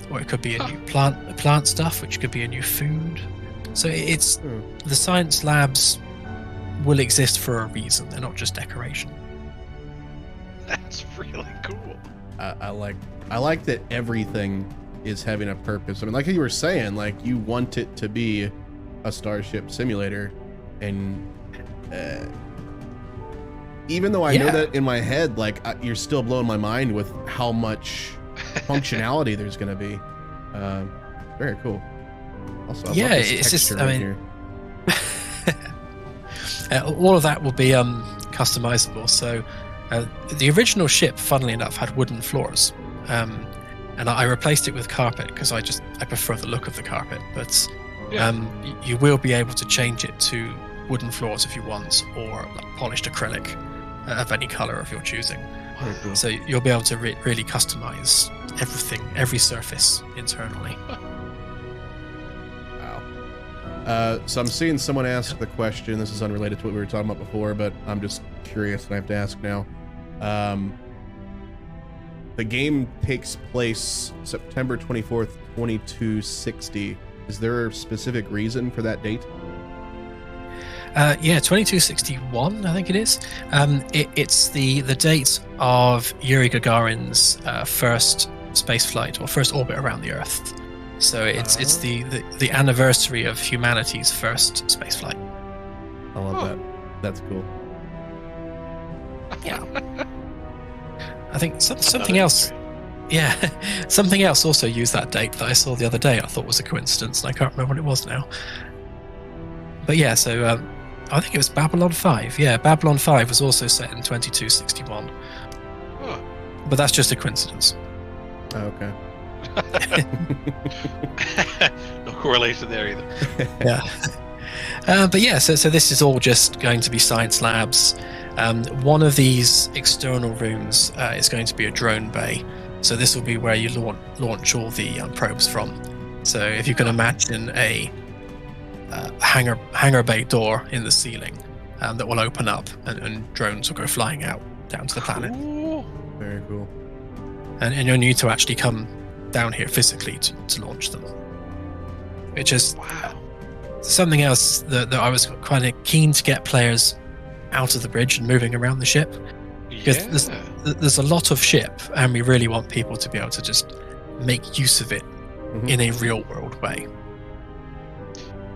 Or it could be a new plant stuff, which could be a new food. So it's the science labs will exist for a reason. They're not just decoration. That's really cool. I like that everything is having a purpose. I mean, like you were saying, like you want it to be a Starship simulator, and even though I know that in my head, like you're still blowing my mind with how much functionality there's going to be. Very cool. Also, it's just, I mean, here. all of that will be customizable. So the original ship, funnily enough, had wooden floors, and I replaced it with carpet because I prefer the look of the carpet. But you will be able to change it to wooden floors if you want, or like polished acrylic of any color of your choosing. Cool. So you'll be able to really customize everything, every surface internally. Wow. So I'm seeing someone ask the question. This is unrelated to what we were talking about before, but I'm just curious and I have to ask now. The game takes place September 24th, 2260. Is there a specific reason for that date? 2261, I think it is. It's the date of Yuri Gagarin's first space flight, or first orbit around the Earth. So it's the anniversary of humanity's first space flight. I love that. That's cool. Yeah. I think something else. Yeah, something else also used that date that I saw the other day. I thought was a coincidence, and I can't remember what it was now. But yeah, so I think it was Babylon 5. Yeah, Babylon 5 was also set in 2261. Huh. But that's just a coincidence. Oh, okay. No correlation there either. Yeah. But yeah, so this is all just going to be science labs. One of these external rooms is going to be a drone bay. So this will be where you launch all the probes from. So if you can imagine a hangar bay door in the ceiling that will open up, and drones will go flying out down to the planet. Cool. Very cool. And you'll need to actually come down here physically to launch them. Which is something else that I was kind of keen to get players out of the bridge and moving around the ship. Because there's a lot of ship, and we really want people to be able to just make use of it in a real world way.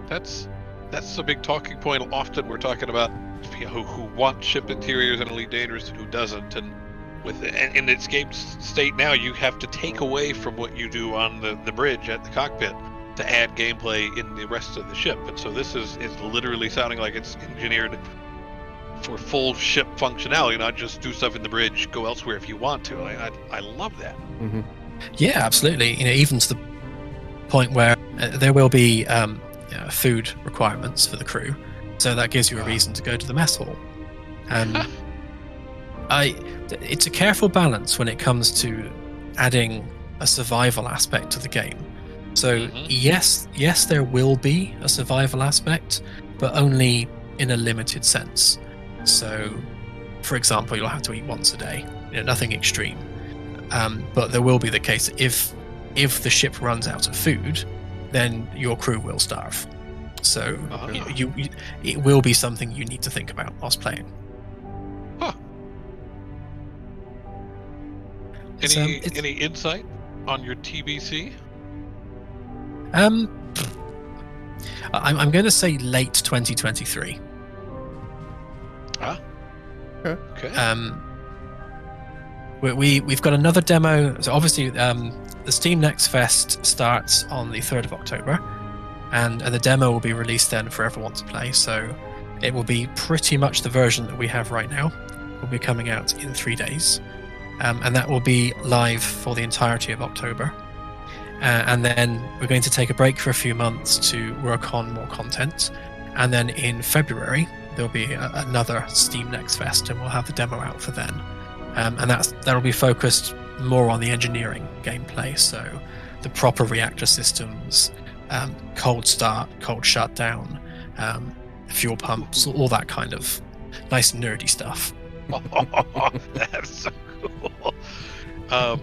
That's a big talking point. Often we're talking about who want ship interiors in Elite Dangerous and who doesn't. And in its game state now, you have to take away from what you do on the bridge at the cockpit to add gameplay in the rest of the ship. And so this is literally sounding like it's engineered for full ship functionality, not just do stuff in the bridge, go elsewhere if you want to. I love that. Mm-hmm. Yeah, absolutely. Even to the point where there will be food requirements for the crew, so that gives you a reason to go to the mess hall. It's a careful balance when it comes to adding a survival aspect to the game. So yes, there will be a survival aspect, but only in a limited sense. So, for example, you'll have to eat once a day. Nothing extreme. But there will be the case that if the ship runs out of food, then your crew will starve. So it will be something you need to think about whilst playing. Huh. Any insight on your TBC? I'm going to say late 2023. Okay. We've got another demo. So obviously, the the Steam Next Fest starts on the 3rd of October, and the demo will be released then for everyone to play. So it will be pretty much the version that we have right now. Will be coming out in 3 days, and that will be live for the entirety of October. And then we're going to take a break for a few months to work on more content, and then in February there'll be another Steam Next Fest, and we'll have the demo out for then. And that'll be focused more on the engineering gameplay, so the proper reactor systems, cold start, cold shutdown, fuel pumps, all that kind of nice nerdy stuff. Oh, that's so cool.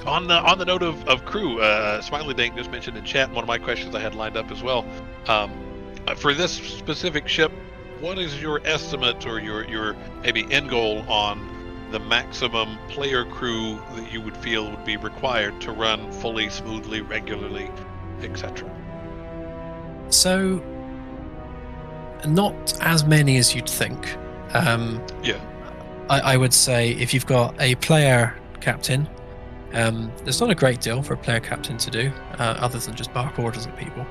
On the note of crew, Smiley Dank just mentioned in chat, one of my questions I had lined up as well. For this specific ship, what is your estimate or your maybe end goal on the maximum player crew that you would feel would be required to run fully, smoothly, regularly, etc.? So, not as many as you'd think. Yeah. I would say if you've got a player captain, there's not a great deal for a player captain to do, other than just bark orders at people.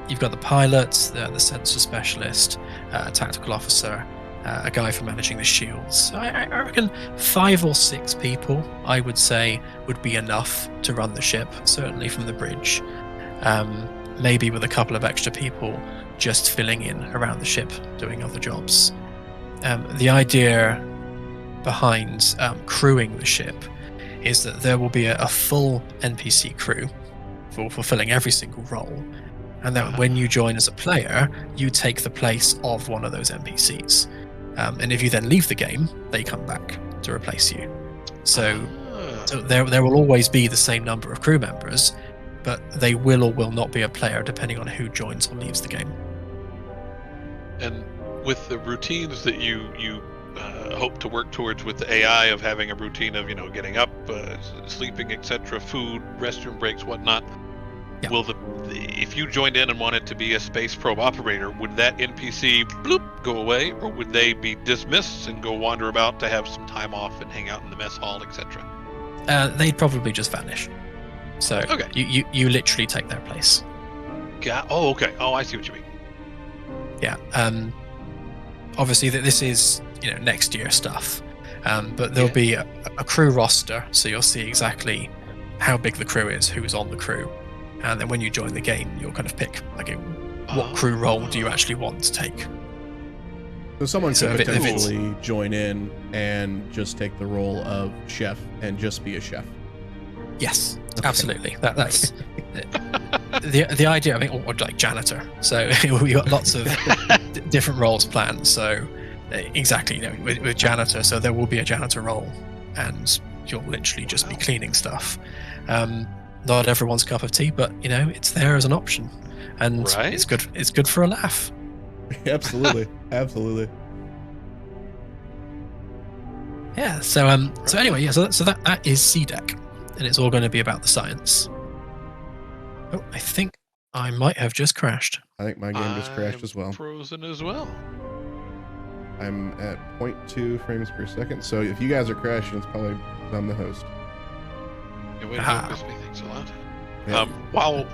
You've got the pilot, the sensor specialist, a tactical officer, a guy for managing the shields. I reckon 5 or 6 people, I would say, would be enough to run the ship, certainly from the bridge. Maybe with a couple of extra people just filling in around the ship, doing other jobs. The idea behind crewing the ship is that there will be a full NPC crew for fulfilling every single role, and that when you join as a player, you take the place of one of those NPCs. And if you then leave the game, they come back to replace you. So there will always be the same number of crew members, but they will or will not be a player depending on who joins or leaves the game. And with the routines that you hope to work towards with the AI of having a routine of getting up, sleeping, etc., food, restroom breaks, whatnot, yeah. Will if you joined in and wanted to be a space probe operator, would that NPC bloop go away, or would they be dismissed and go wander about to have some time off and hang out in the mess hall, etc.? They'd probably just vanish. So okay. you literally take their place. Oh, okay. Oh, I see what you mean. Yeah. Obviously, this is next year stuff, but there'll be a crew roster, so you'll see exactly how big the crew is, who's on the crew, and then when you join the game, you'll kind of pick what crew role do you actually want to take. So someone could potentially join in and just take the role of chef and just be a chef. Yes, okay. Absolutely. That's the idea. I mean, or like janitor. So we got lots of different roles planned. So exactly, with janitor. So there will be a janitor role, and you'll literally just be cleaning stuff. Not everyone's cup of tea, but it's there as an option, and it's good. It's good for a laugh. Absolutely, absolutely. Yeah. So anyway, yeah. So that is C-Deck. And it's all going to be about the science. Oh, I think I might have just crashed. I think my game just crashed as well. Frozen as well. I'm at 0.2 frames per second, so if you guys are crashing, it's probably I'm the host. Yeah, way to go, Crispy. Thanks a lot. Yeah.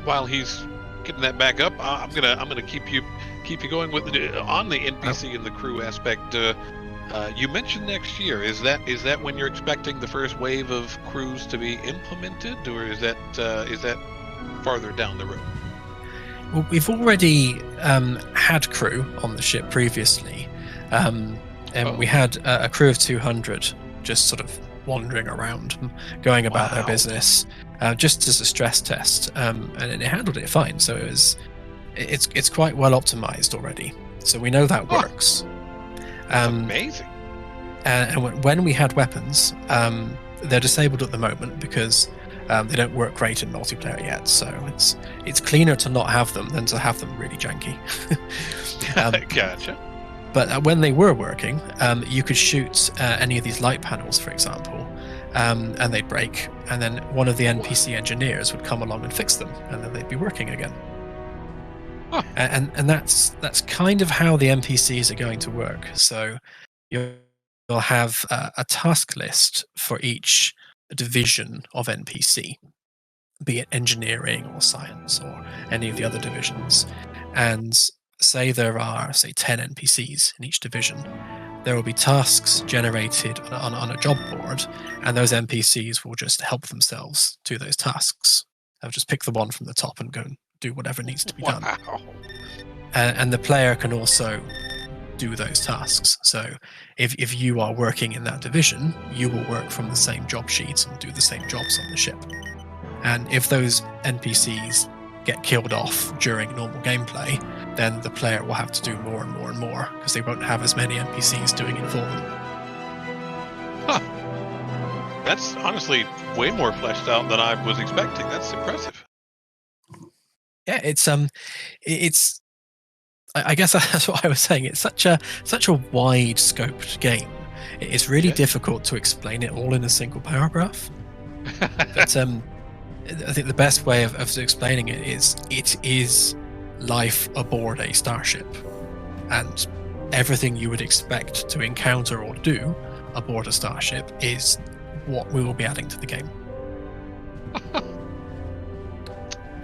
While he's getting that back up, I'm gonna keep you going with on the NPC and the crew aspect. You mentioned next year. Is that when you're expecting the first wave of crews to be implemented, or is that farther down the road? Well, we've already had crew on the ship previously, and we had a crew of 200 just sort of wandering around, going about their business, just as a stress test, and it handled it fine. So it's quite well optimized already. So we know that works. Amazing. And when we had weapons, they're disabled at the moment because they don't work great in multiplayer yet. So it's cleaner to not have them than to have them really janky. Gotcha. But when they were working, you could shoot any of these light panels, for example, and they'd break, and then one of the NPC engineers would come along and fix them, and then they'd be working again. Huh. And that's kind of how the NPCs are going to work. So you'll have a task list for each division of NPC, be it engineering or science or any of the other divisions, and say there are, say, 10 NPCs in each division, there will be tasks generated on a job board, and those NPCs will just help themselves to those tasks. They'll just pick the one from the top and go and do whatever needs to be done. And the player can also do those tasks. So if you are working in that division, you will work from the same job sheet and do the same jobs on the ship. And if those NPCs get killed off during normal gameplay, then the player will have to do more and more and more because they won't have as many NPCs doing it for them. Huh. That's honestly way more fleshed out than I was expecting. That's impressive. Yeah, it's I guess that's what I was saying. It's such a wide scoped game. It's really difficult to explain it all in a single paragraph. But I think the best way of explaining it is life aboard a starship, and everything you would expect to encounter or do aboard a starship is what we will be adding to the game.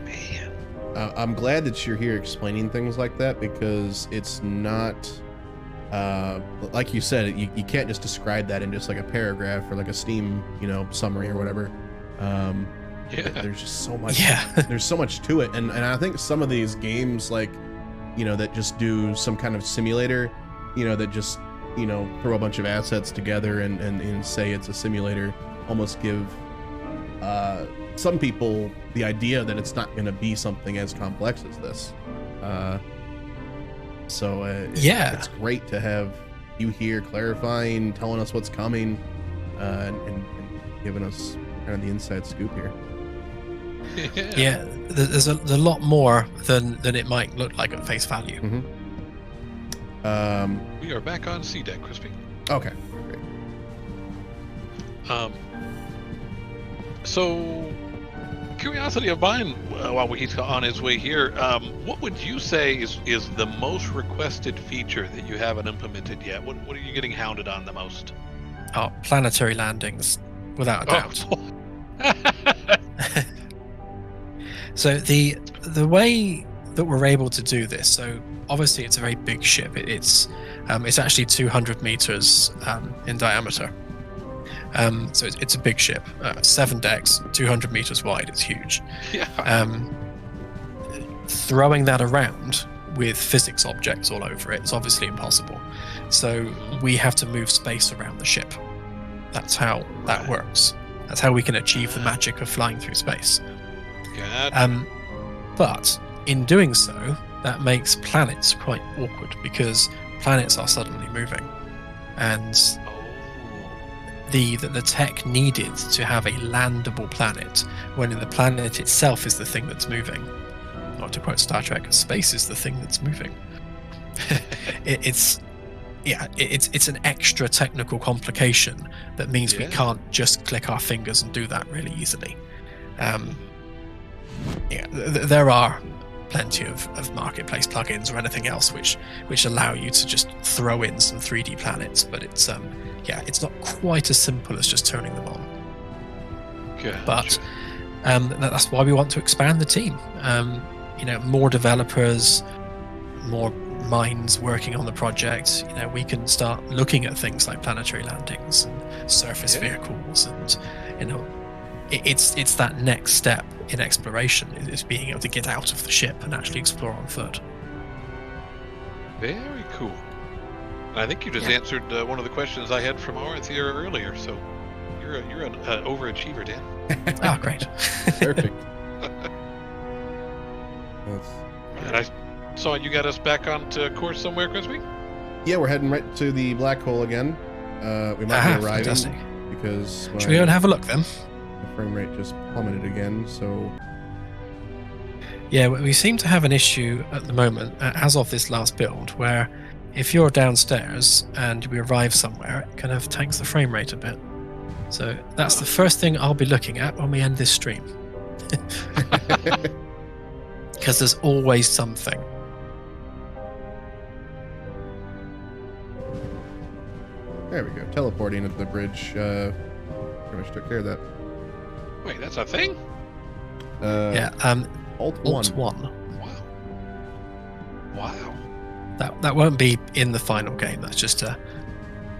Man. I'm glad that you're here explaining things like that, because it's not like you said, you can't just describe that in just like a paragraph or like a Steam summary or whatever. There's just so much. There's so much to it, and I think some of these games, like that just do some kind of simulator, that just throw a bunch of assets together and say it's a simulator, almost give some people the idea that it's not going to be something as complex as this. It's great to have you here clarifying, telling us what's coming, and giving us kind of the inside scoop here. Yeah, there's a lot more than it might look like at face value. Mm-hmm. We are back on C deck, Crispy. Okay, great. So, curiosity of mine, while he's on his way here, what would you say is the most requested feature that you haven't implemented yet? What are you getting hounded on the most? Oh, planetary landings, without a doubt. So the way that we're able to do this, so obviously it's a very big ship. It's actually 200 meters in diameter. So it's a big ship, 7 decks, 200 meters wide. It's huge. Yeah. Throwing that around with physics objects all over it is obviously impossible. So we have to move space around the ship. That's how that works. That's how we can achieve the magic of flying through space. Gotcha. But in doing so, that makes planets quite awkward, because planets are suddenly moving, and the tech needed to have a landable planet, when the planet itself is the thing that's moving. Or to quote Star Trek, space is the thing that's moving. It's an extra technical complication that means we can't just click our fingers and do that really easily. There are plenty of marketplace plugins or anything else which allow you to just throw in some 3D planets, but it's not quite as simple as just turning them on. Gotcha. But that's why we want to expand the team. More developers, more minds working on the project. We can start looking at things like planetary landings and surface vehicles, and it's that next step in exploration, is being able to get out of the ship and actually explore on foot. Very cool. And I think you just answered one of the questions I had from Aren't here earlier, so you're an overachiever, Dan. Oh, great. Perfect. And I saw you got us back onto course somewhere, Crispy? Yeah, we're heading right to the black hole again. We might be arriving, fantastic. because Should we go and have a look then? The frame rate just plummeted again, so... Yeah, we seem to have an issue at the moment, as of this last build, where if you're downstairs and we arrive somewhere, it kind of tanks the frame rate a bit. So that's the first thing I'll be looking at when we end this stream. Because there's always something. There we go. Teleporting at the bridge. pretty much took care of that. Wait, that's a thing? Alt Alt 1. Wow. That won't be in the final game. That's just a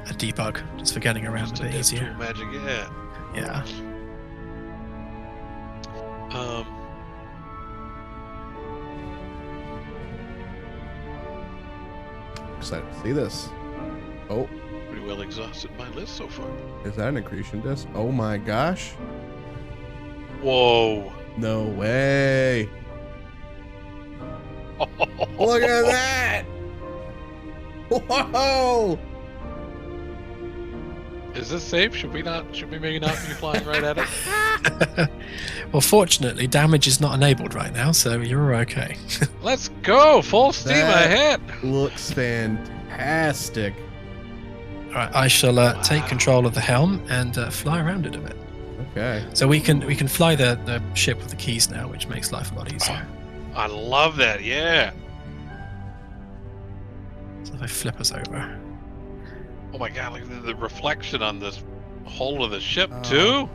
debug, just for getting around Just a bit easier. tool magic, yeah. Yeah. Excited to see this. Oh, Pretty well exhausted my list so far. is that an accretion disc? Oh my gosh. Whoa. No way. Look at that. Whoa. Is this safe? Should we maybe not be flying right at it? Well, fortunately, damage is not enabled right now, so you're okay. Let's go! Full steam That- ahead! Looks fantastic. All right, I shall take control of the helm and fly around it a bit. Okay. So we can fly the ship with the keys now, which makes life a lot easier. I love that, yeah. So if I flip us over. Oh my god, look at the reflection on this hull of the ship, Oh. too.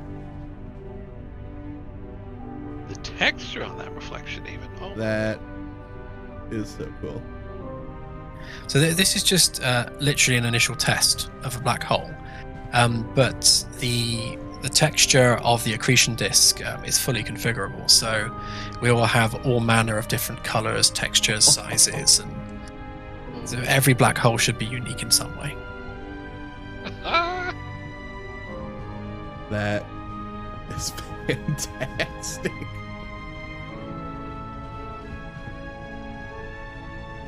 The texture on that reflection, even. Oh, That is so cool. So this is just literally an initial test of a black hole, but the texture of the accretion disk is fully configurable. So we will have all manner of different colors, textures, sizes, and so every black hole should be unique in some way. That is fantastic.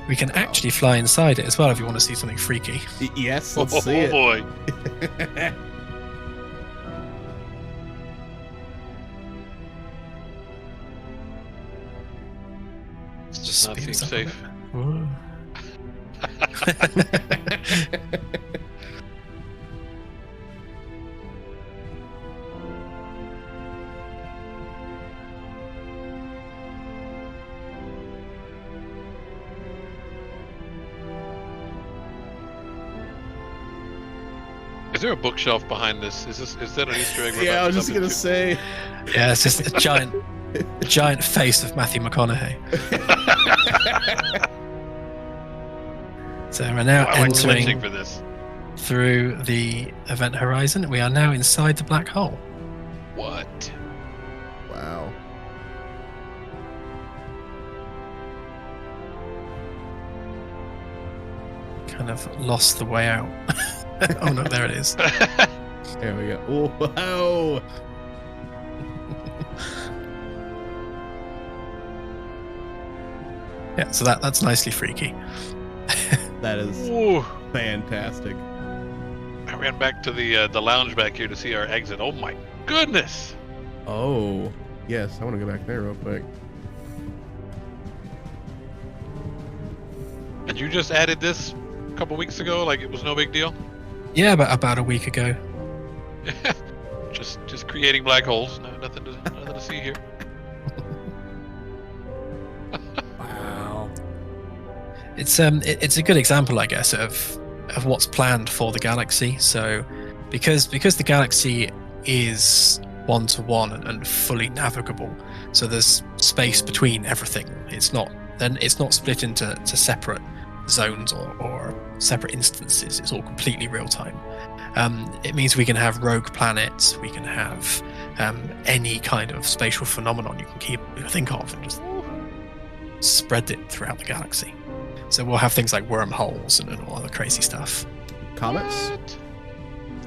We can actually fly inside it as well if you want to see something freaky. Yes, let's see it. boy. This does not seem Speeds up a safe. bit. Whoa. Is there a bookshelf behind this? Is that an Easter egg? we're Yeah, about I was to just jump gonna into? say. Yeah, it's just a giant face of Matthew McConaughey. So we're now I like clenching entering for this. through the event horizon. We are now inside the black hole. What? Wow. Kind of lost the way out. Oh no, there it is. There we go. Oh, wow. Yeah, so that's nicely freaky. That is Ooh. fantastic. I ran back to the lounge back here to see our exit. Oh my goodness! Oh, yes. I want to go back there real quick. And you just added this a couple weeks ago, like it was no big deal. Yeah, about a week ago. just creating black holes. No, nothing to see here. Wow. It's a good example, I guess, of what's planned for the galaxy. So because the galaxy is one-to-one and fully navigable, so there's space between everything. It's not split into separate zones or separate instances. It's all completely real time. It means we can have rogue planets, we can have any kind of spatial phenomenon you can think of, and just spread it throughout the galaxy. So we'll have things like wormholes and all other crazy stuff. Comets? What?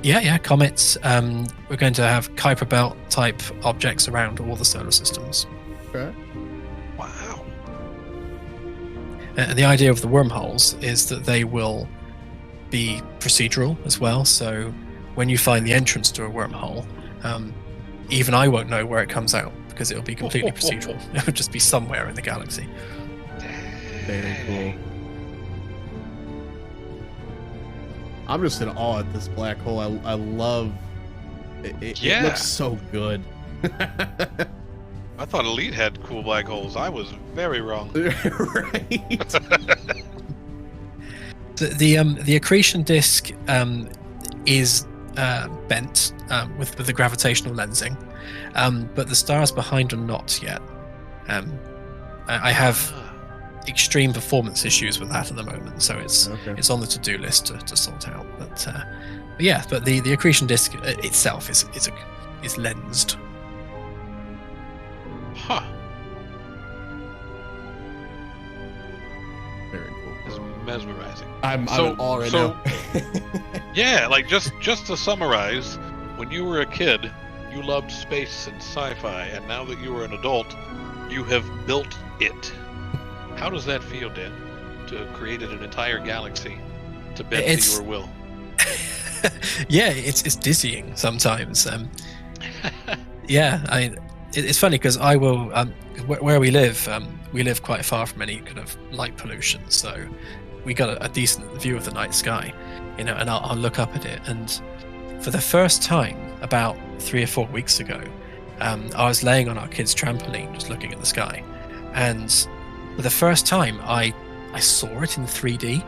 Yeah, comets. We're going to have Kuiper Belt type objects around all the solar systems. Okay. Wow. And the idea of the wormholes is that they will be procedural as well. So when you find the entrance to a wormhole, even I won't know where it comes out because it'll be completely procedural. It'll just be somewhere in the galaxy. Very cool. I'm just in awe at this black hole. I love it. It Yeah. looks so good. I thought Elite had cool black holes. I was very wrong. Right. The accretion disk is bent with the gravitational lensing, but the stars behind are not yet. I have extreme performance issues with that at the moment, so it's on the to-do list to sort out. But yeah, but the accretion disk itself is lensed. Huh. Very cool. It's mesmerizing. I'm in awe right now. Yeah, like just to summarize, when you were a kid, you loved space and sci-fi, and now that you are an adult, you have built it. How does that feel, Dan? To have created an entire galaxy to bend to your will. Yeah, it's dizzying sometimes. Yeah, it's funny because I will where we live quite far from any kind of light pollution, so we got a decent view of the night sky, and I'll look up at it, and for the first time about 3 or 4 weeks ago, I was laying on our kids' trampoline just looking at the sky, and for the first time I saw it in 3D,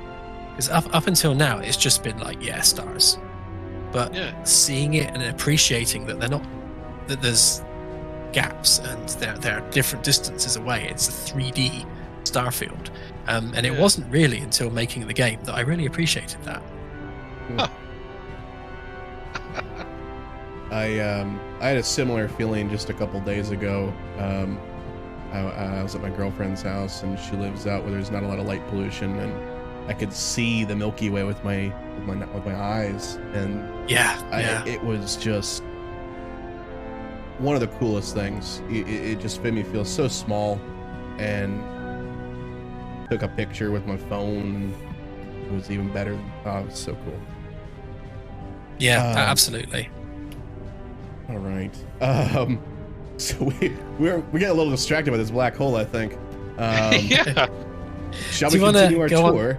because up until now it's just been like, yeah, stars, but seeing it and appreciating that that there's gaps and they're different distances away. It's a 3D star field, and it wasn't really until making the game that I really appreciated that. Huh. I had a similar feeling just a couple days ago. I was at my girlfriend's house, and she lives out where there's not a lot of light pollution, and I could see the Milky Way with my eyes, and it was just one of the coolest things. It just made me feel so small, and took a picture with my phone. It was even better. Oh, it was so cool. Yeah, absolutely. All right. So we get a little distracted by this black hole, I think. Yeah. Shall we continue our tour?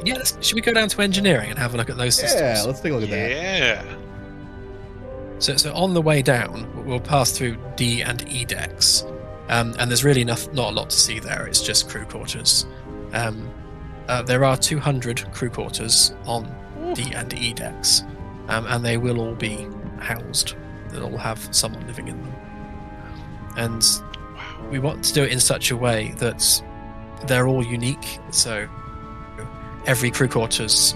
Yeah, should we go down to engineering and have a look at those systems? Yeah, let's take a look at that. Yeah. So on the way down, we'll pass through D and E decks, and there's really not a lot to see there. It's just crew quarters. There are 200 crew quarters on D and E decks, and they will all be housed. They'll all have someone living in them. And we want to do it in such a way that they're all unique. So every crew quarters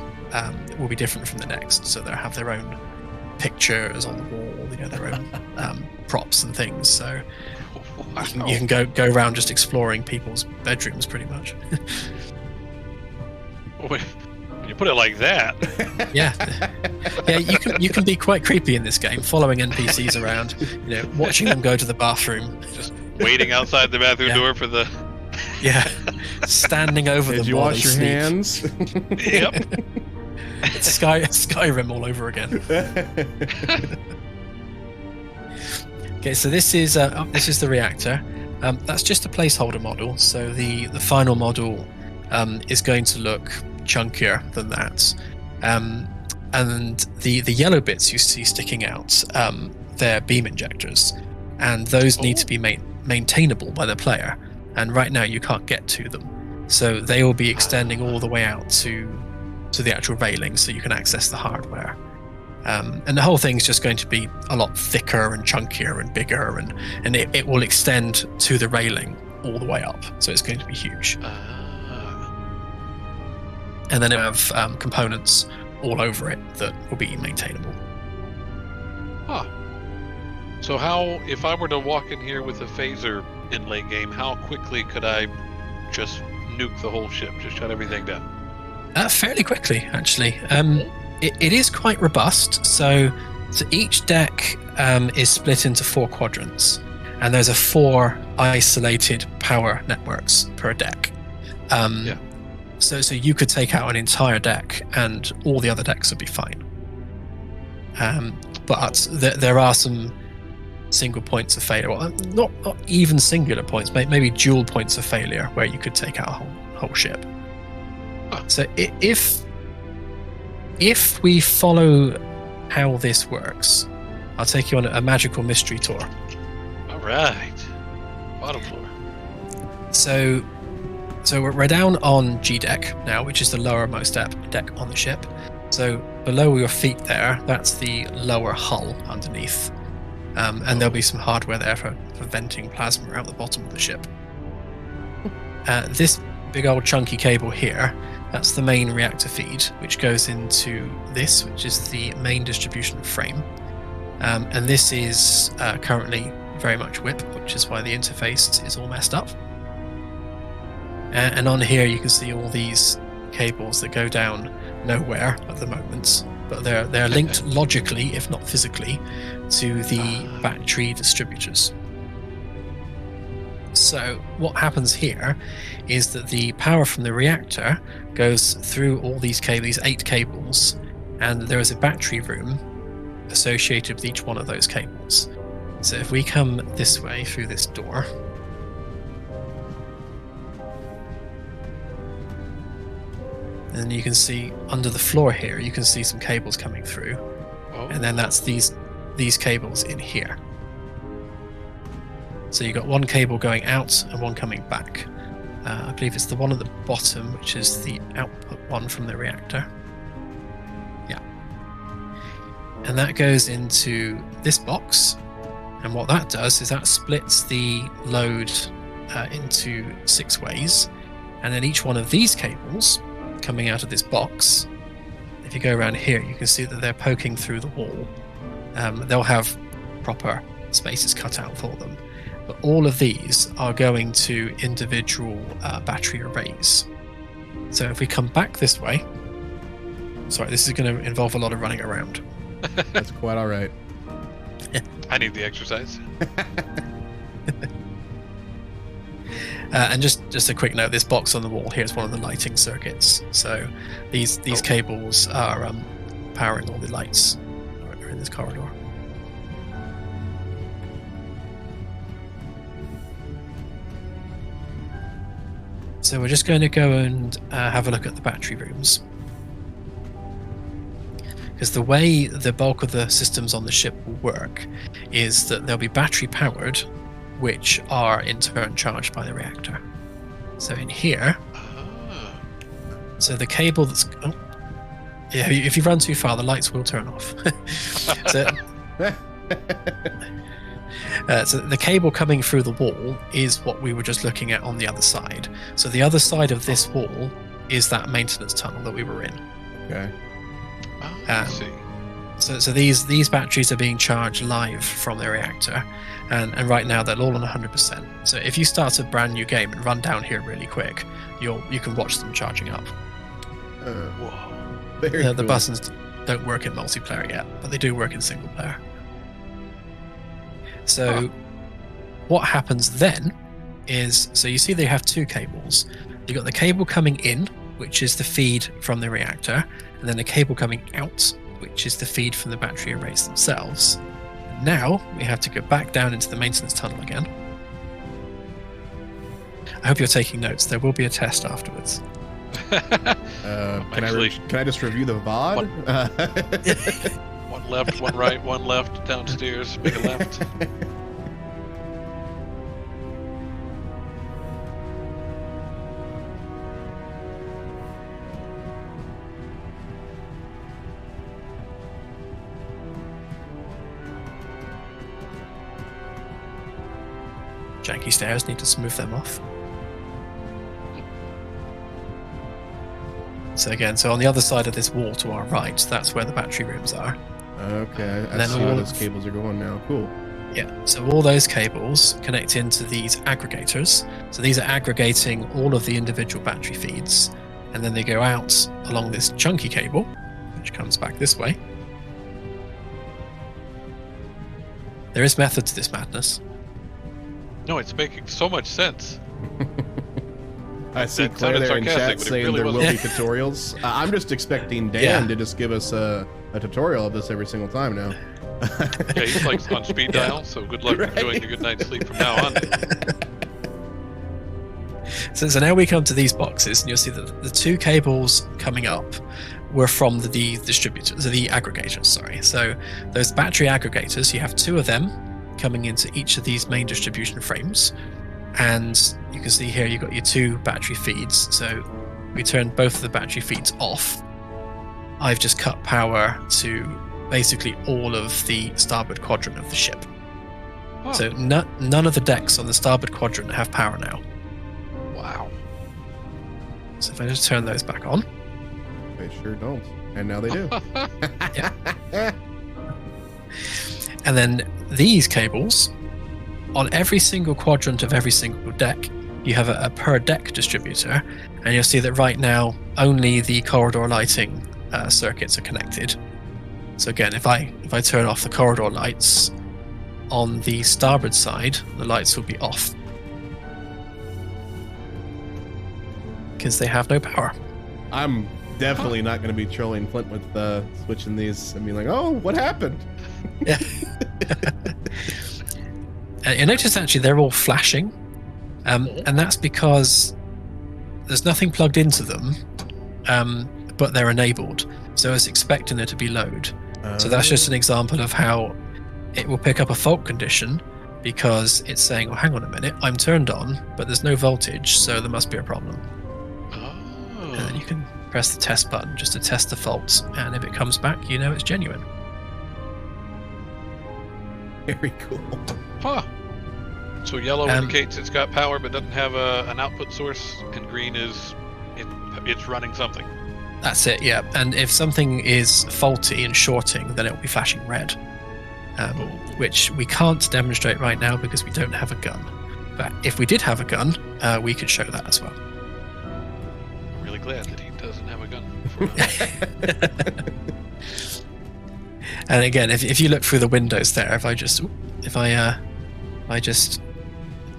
will be different from the next. So they'll have their own pictures on the wall, their own props and things. So you can go around just exploring people's bedrooms pretty much. When you put it like that. Yeah, you can be quite creepy in this game, following NPCs around, watching them go to the bathroom, just waiting outside the bathroom door for the. Yeah, standing over them. Did you wash your hands? Yep. It's Skyrim all over again. Okay, so this is the reactor. That's just a placeholder model. So the final model is going to look chunkier than that, and the yellow bits you see sticking out, they're beam injectors, and those need to be maintainable by the player, and right now you can't get to them, so they will be extending all the way out to the actual railing so you can access the hardware, and the whole thing's just going to be a lot thicker and chunkier and bigger, and it will extend to the railing all the way up, so it's going to be huge. And then it will have components all over it that will be maintainable. Huh. So if I were to walk in here with a phaser in late game, how quickly could I just nuke the whole ship, just shut everything down? Fairly quickly, actually. It is quite robust, so each deck is split into 4 quadrants, and there's 4 isolated power networks per deck. So you could take out an entire deck and all the other decks would be fine. But there are some single points of failure, well, not even singular points, maybe dual points of failure where you could take out a whole ship. So if we follow how this works, I'll take you on a magical mystery tour. All right. Bottom floor. So we're down on G deck now, which is the lowermost deck on the ship. So below your feet there, that's the lower hull underneath. And there'll be some hardware there for venting plasma out the bottom of the ship. This big old chunky cable here, that's the main reactor feed, which goes into this, which is the main distribution frame. And this is currently very much WIP, which is why the interface is all messed up. And on here you can see all these cables that go down nowhere at the moment, but they're linked logically, if not physically, to the battery distributors. So what happens here is that the power from the reactor goes through all these 8 cables, and there is a battery room associated with each one of those cables. So if we come this way through this door, and you can see under the floor here, you can see some cables coming through. And then that's these cables in here. So you've got one cable going out and one coming back. I believe it's the one at the bottom, which is the output one from the reactor. Yeah. And that goes into this box. And what that does is that splits the load into 6 ways. And then each one of these cables coming out of this box, if you go around here, you can see that they're poking through the wall. They'll have proper spaces cut out for them, but all of these are going to individual battery arrays. So if we come back this way, sorry, this is going to involve a lot of running around. That's quite all right. I need the exercise. And just a quick note, this box on the wall here is one of the lighting circuits. So these cables are powering all the lights in this corridor. So we're just going to go and have a look at the battery rooms. Because the way the bulk of the systems on the ship will work is that they'll be battery powered, which are in turn charged by the reactor. So in here, so the cable that's... Oh, yeah, if you run too far, the lights will turn off. So the cable coming through the wall is what we were just looking at on the other side. So the other side of this wall is that maintenance tunnel that we were in. Okay. I see. So these batteries are being charged live from the reactor, and right now they're all on 100%. So if you start a brand new game and run down here really quick, you can watch them charging up. Whoa. Very The cool. buttons don't work in multiplayer yet, but they do work in single player. So what happens then is, so you see they have 2 cables. You've got the cable coming in, which is the feed from the reactor, and then the cable coming out, which is the feed from the battery arrays themselves. Now we have to go back down into the maintenance tunnel again. I hope you're taking notes. There will be a test afterwards. Can I just review the VOD? One left, one right, one left, downstairs, make a left. Janky stairs, need to smooth them off. So again, so on the other side of this wall to our right, that's where the battery rooms are. Okay, I then see all where of- those cables are going now. Cool. Yeah, so all those cables connect into these aggregators. So these are aggregating all of the individual battery feeds, and then they go out along this chunky cable, which comes back this way. There is method to this madness. No, it's making so much sense. I see That Claire sounded there in sarcastic, chat but it saying really there will be wasn't. tutorials. I'm just expecting Dan Yeah. to just give us a tutorial of this every single time now. Yeah, he's like on speed dial, so good luck enjoying your good night's sleep from now on. So now we come to these boxes, and you'll see that the 2 cables coming up were from the distributors, the aggregators, sorry. So those battery aggregators, you have 2 of them coming into each of these main distribution frames. And you can see here you've got your 2 battery feeds. So we turn both of the battery feeds off. I've just cut power to basically all of the starboard quadrant of the ship. Huh. So none of the decks on the starboard quadrant have power now. Wow. So if I just turn those back on. They sure don't. And now they do. And then these cables, on every single quadrant of every single deck, you have a per deck distributor, and you'll see that right now only the corridor lighting circuits are connected. So again, if I turn off the corridor lights on the starboard side, the lights will be off because they have no power. I'm definitely not going to be trolling Flint with switching these and being like, oh, what happened? Yeah. You notice actually they're all flashing, and that's because there's nothing plugged into them, but they're enabled. So it's expecting there to be load. So that's just an example of how it will pick up a fault condition because it's saying, oh, hang on a minute, I'm turned on, but there's no voltage, so there must be a problem. Oh. And then you can press the test button just to test the fault, and if it comes back, you know it's genuine. Very cool. Huh. So yellow indicates it's got power but doesn't have an output source, and green is it's running something. That's it, yeah. And if something is faulty and shorting, then it will be flashing red, which we can't demonstrate right now because we don't have a gun. But if we did have a gun, we could show that as well. I'm really glad that he doesn't have a gun. And again, if you look through the windows there, if I just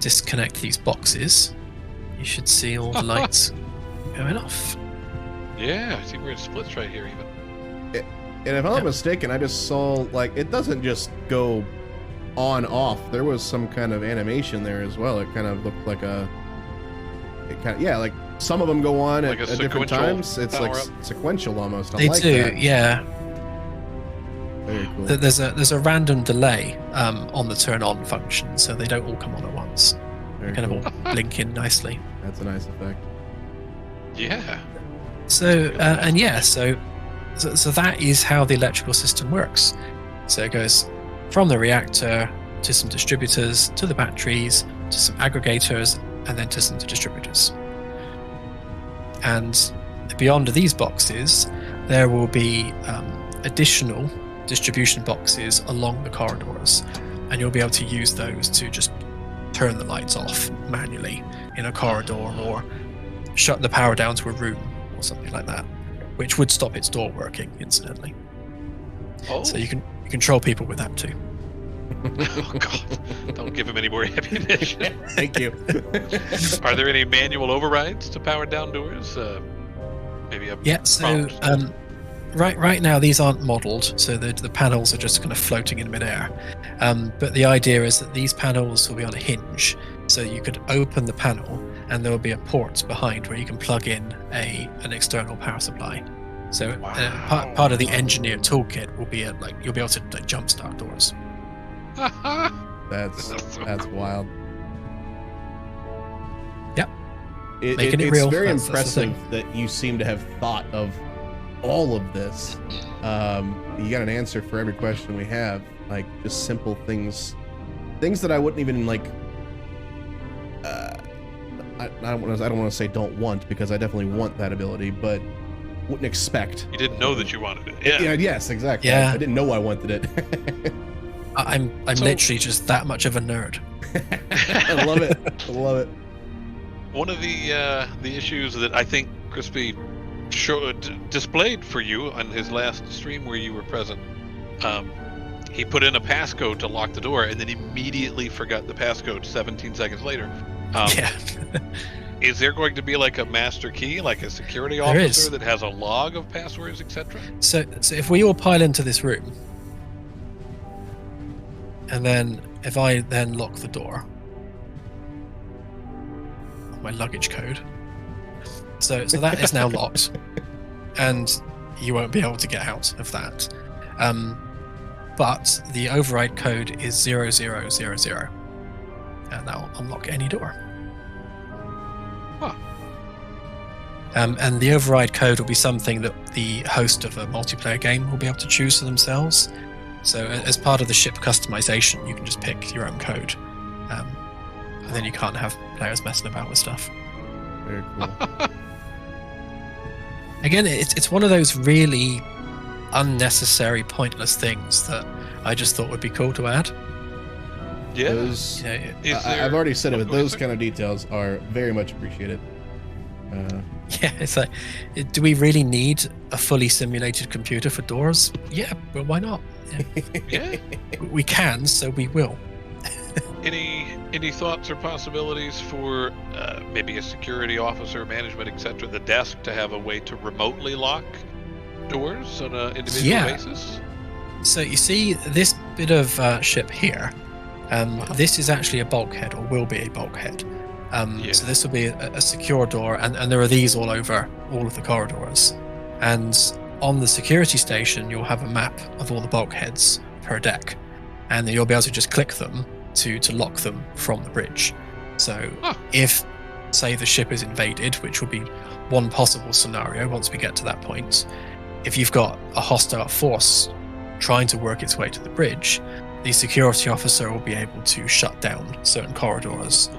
disconnect these boxes, you should see all the lights going off. Yeah, I see where it splits right here even. And if I'm not mistaken, I just saw, like, it doesn't just go on off. There was some kind of animation there as well. It kind of looked like like some of them go on like at different times. It's like sequential almost. I They like do, that. yeah. Very cool. There's a random delay on the turn on function, so they don't all come on at once. Very They kind cool. of all blink in nicely. That's a nice effect. Yeah. So so that is how the electrical system works. So it goes from the reactor to some distributors, to the batteries, to some aggregators, and then to some distributors. And beyond these boxes, there will be additional distribution boxes along the corridors, and you'll be able to use those to just turn the lights off manually in a corridor or shut the power down to a room or something like that, which would stop its door working, incidentally. Oh. So you can control people with that too. Oh God! Don't give him any more ammunition. Thank you. Are there any manual overrides to power down doors? Maybe a Yeah. So right now these aren't modelled, so the panels are just kind of floating in midair. But the idea is that these panels will be on a hinge, so you could open the panel and there will be a port behind where you can plug in an external power supply. So part of the engineer toolkit will be you'll be able to jumpstart doors. That's wild. Yep. It's real. very That's the impressive thing. that you seem to have thought of all of this. You got an answer for every question we have, like just simple things that I wouldn't even like. I don't want to say don't want, because I definitely want that ability, but wouldn't expect. You didn't know that you wanted it. Yeah. Yeah. Yes. Exactly. Yeah. I didn't know I wanted it. I'm literally just that much of a nerd. I love it. I love it. One of the issues that I think Crispy displayed for you on his last stream where you were present, he put in a passcode to lock the door and then immediately forgot the passcode 17 seconds later. Yeah. Is there going to be like a master key, like a security There is. officer that has a log of passwords, etc.? So if we all pile into this room, and then if I then lock the door, my luggage code. So that is now locked, and you won't be able to get out of that. But the override code is 0000, and that'll unlock any door. Huh. And the override code will be something that the host of a multiplayer game will be able to choose for themselves. So as part of the ship customization, you can just pick your own code, and then you can't have players messing about with stuff. Very cool. Again, it's one of those really unnecessary, pointless things that I just thought would be cool to add. Yeah. Those, I've already said it, but those kind of details are very much appreciated. Yeah, it's like, do we really need a fully simulated computer for doors? Yeah, well, why not? Yeah. We can, so we will. Any thoughts or possibilities for maybe a security officer, management, etc., the desk to have a way to remotely lock doors on an individual basis? So you see this bit of ship here. This is actually a bulkhead, or will be a bulkhead. So this will be a secure door, and there are these all over all of the corridors. And on the security station, you'll have a map of all the bulkheads per deck, and then you'll be able to just click them to lock them from the bridge. So if, say, the ship is invaded, which would be one possible scenario once we get to that point, if you've got a hostile force trying to work its way to the bridge, the security officer will be able to shut down certain corridors,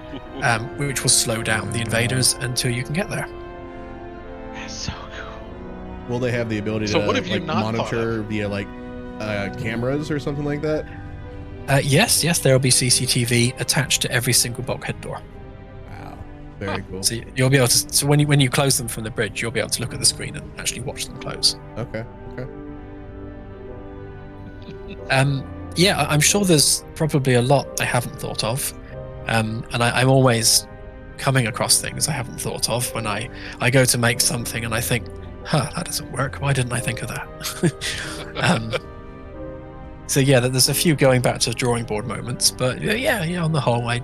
which will slow down the invaders until you can get there. That's so cool. Will they have the ability to what have you not monitor via cameras or something like that? Yes, there will be CCTV attached to every single bulkhead door. Wow, very cool. So you'll be able to. So when you close them from the bridge, you'll be able to look at the screen and actually watch them close. Okay. Yeah, I'm sure there's probably a lot I haven't thought of, and I'm always coming across things I haven't thought of when I go to make something and I think, that doesn't work. Why didn't I think of that? So yeah, there's a few going back to the drawing board moments, but yeah, on the whole, I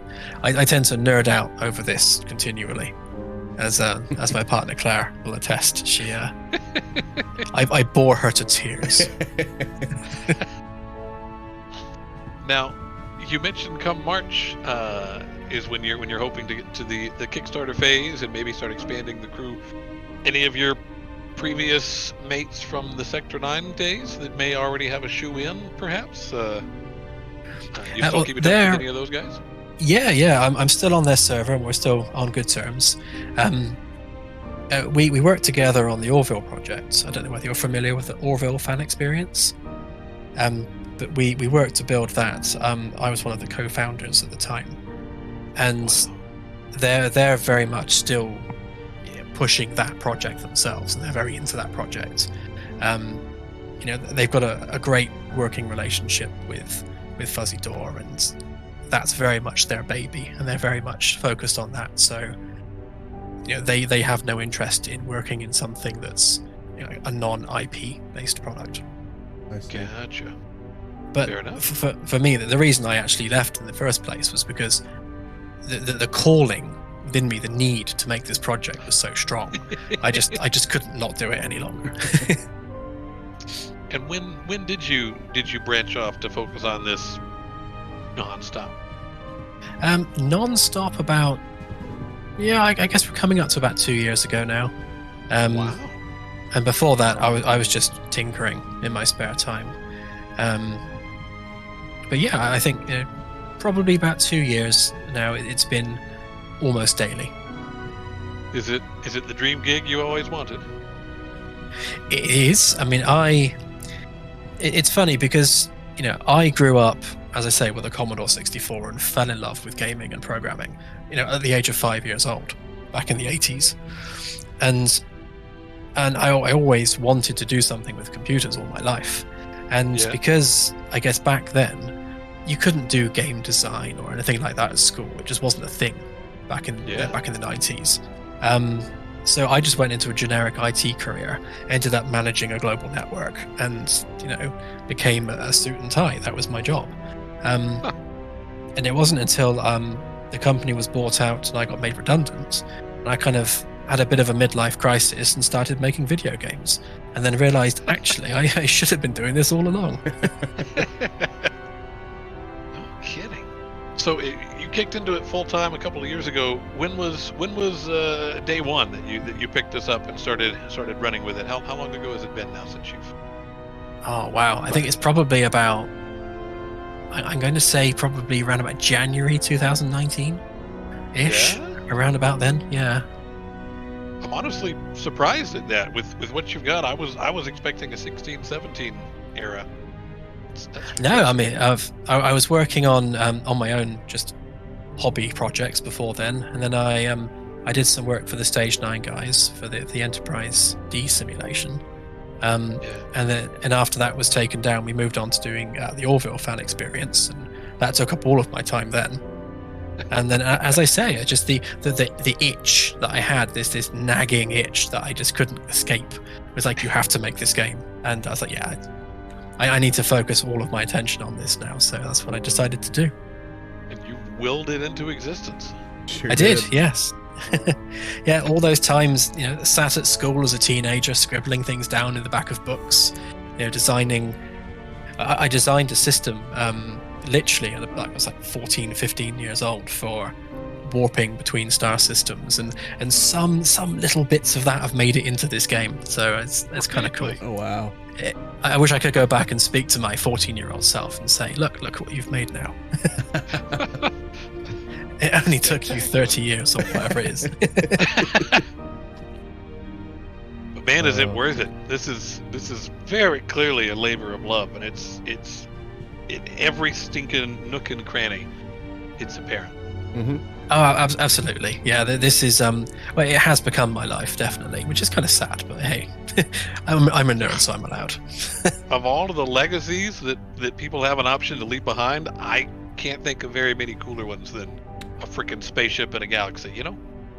tend to nerd out over this continually, as my partner Claire will attest. She, I bore her to tears. Now, you mentioned come March is when you're hoping to get to the Kickstarter phase and maybe start expanding the crew. Any of your previous mates from the Sector 9 days that may already have a shoe in, perhaps? You still keep in touch with any of those guys? Yeah, I'm still on their server and we're still on good terms. We worked together on the Orville project. I don't know whether you're familiar with the Orville fan experience. But we worked to build that. I was one of the co-founders at the time, and they're very much still pushing that project themselves, and they're very into that project. They've got a great working relationship with Fuzzy Door, and that's very much their baby, and they're very much focused on that. So they have no interest in working in something that's a non-IP based product. I see. Gotcha. But for me, the reason I actually left in the first place was because the calling within me, the need to make this project was so strong. I just couldn't not do it any longer. And when did you branch off to focus on this nonstop? Nonstop about, I guess we're coming up to about 2 years ago now. Wow. And before that, I was just tinkering in my spare time. But yeah, I think probably about 2 years now. It's been almost daily. Is it the dream gig you always wanted? It is. I mean, it's funny because I grew up, as I say, with a Commodore 64 and fell in love with gaming and programming. At the age of 5 years old, back in the 80s, and I always wanted to do something with computers all my life. And because I guess back then you couldn't do game design or anything like that at school, it just wasn't a thing back in the 90s. So I just went into a generic IT career, ended up managing a global network, and became a suit and tie. That was my job. And it wasn't until the company was bought out and I got made redundant, and I kind of had a bit of a midlife crisis and started making video games, and then realized actually I should have been doing this all along. No kidding. So you kicked into it full time a couple of years ago. When was day one that you picked this up and started running with it? How long ago has it been now since you've? Oh wow, I think it's probably about. I'm going to say probably around about January 2019, ish. Yeah? Around about then, yeah. I'm honestly surprised at that. With what you've got, I was expecting a 16, 17 era. That's No, I mean, I was working on my own just hobby projects before then, and then I did some work for the Stage 9 guys for the Enterprise D simulation. And after that was taken down, we moved on to doing the Orville fan experience, and that took up all of my time then. And then, as I say, just the itch that I had, this nagging itch that I just couldn't escape, was like, you have to make this game. And I was like, yeah, I need to focus all of my attention on this now. So that's what I decided to do. And you willed it into existence. Sure I did, yes. Yeah, all those times, sat at school as a teenager, scribbling things down in the back of books, designing. I designed a system, literally, I was like 14, 15 years old, for warping between star systems, and some little bits of that have made it into this game. So it's kind of cool. Oh wow! I wish I could go back and speak to my 14-year-old self and say, look what you've made now. It only took you 30 years or whatever it is. But man, is it worth it? This is very clearly a labor of love, and it's in every stinking nook and cranny. It's apparent. Mm-hmm. Oh, absolutely. Yeah, this is well, it has become my life, definitely, which is kind of sad, but hey, I'm a nerd, so I'm allowed. Of all of the legacies that people have an option to leave behind, I can't think of very many cooler ones than a freaking spaceship in a galaxy,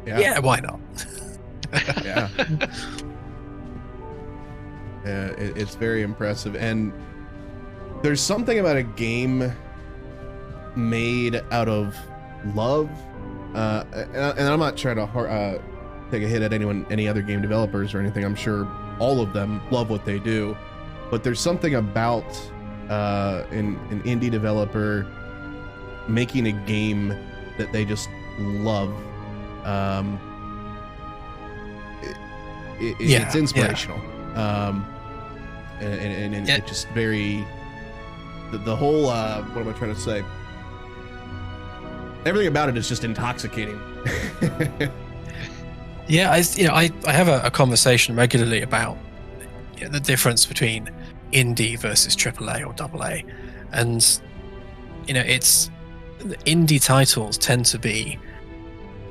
Yeah, why not? Yeah. It's very impressive, and there's something about a game made out of love, and I'm not trying to take a hit at any other game developers or anything. I'm sure all of them love what they do, but there's something about an indie developer making a game that they just love. It's inspirational. And it just very the whole what am I trying to say? Everything about it is just intoxicating. Yeah, I have a conversation regularly about the difference between indie versus AAA or AA, and it's indie titles tend to be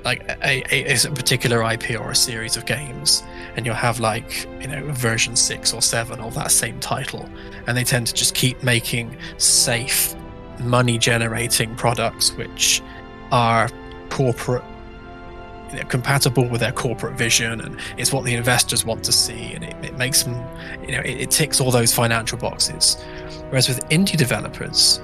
like a particular IP or a series of games, and you'll have like version 6 or 7 of that same title, and they tend to just keep making safe, money generating products which are corporate, compatible with their corporate vision, and it's what the investors want to see, and it makes them, it ticks all those financial boxes. Whereas with indie developers,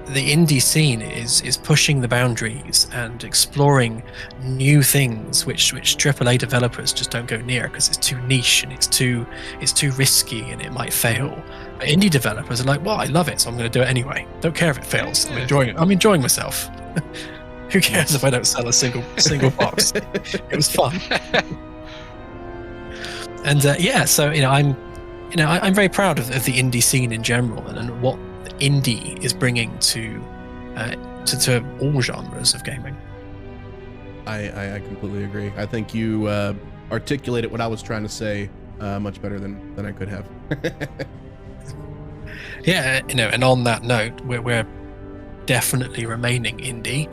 the indie scene is pushing the boundaries and exploring new things which AAA developers just don't go near because it's too niche and it's too risky and it might fail. But indie developers are like, well, I love it, so I'm going to do it anyway. Don't care if it fails. I'm enjoying it. I'm enjoying myself. Who cares if I don't sell a single box? It was fun. And so I'm very proud of the indie scene in general and what indie is bringing to all genres of gaming. I completely agree. I think you articulated what I was trying to say much better than I could have. Yeah, and on that note, we're definitely remaining indie.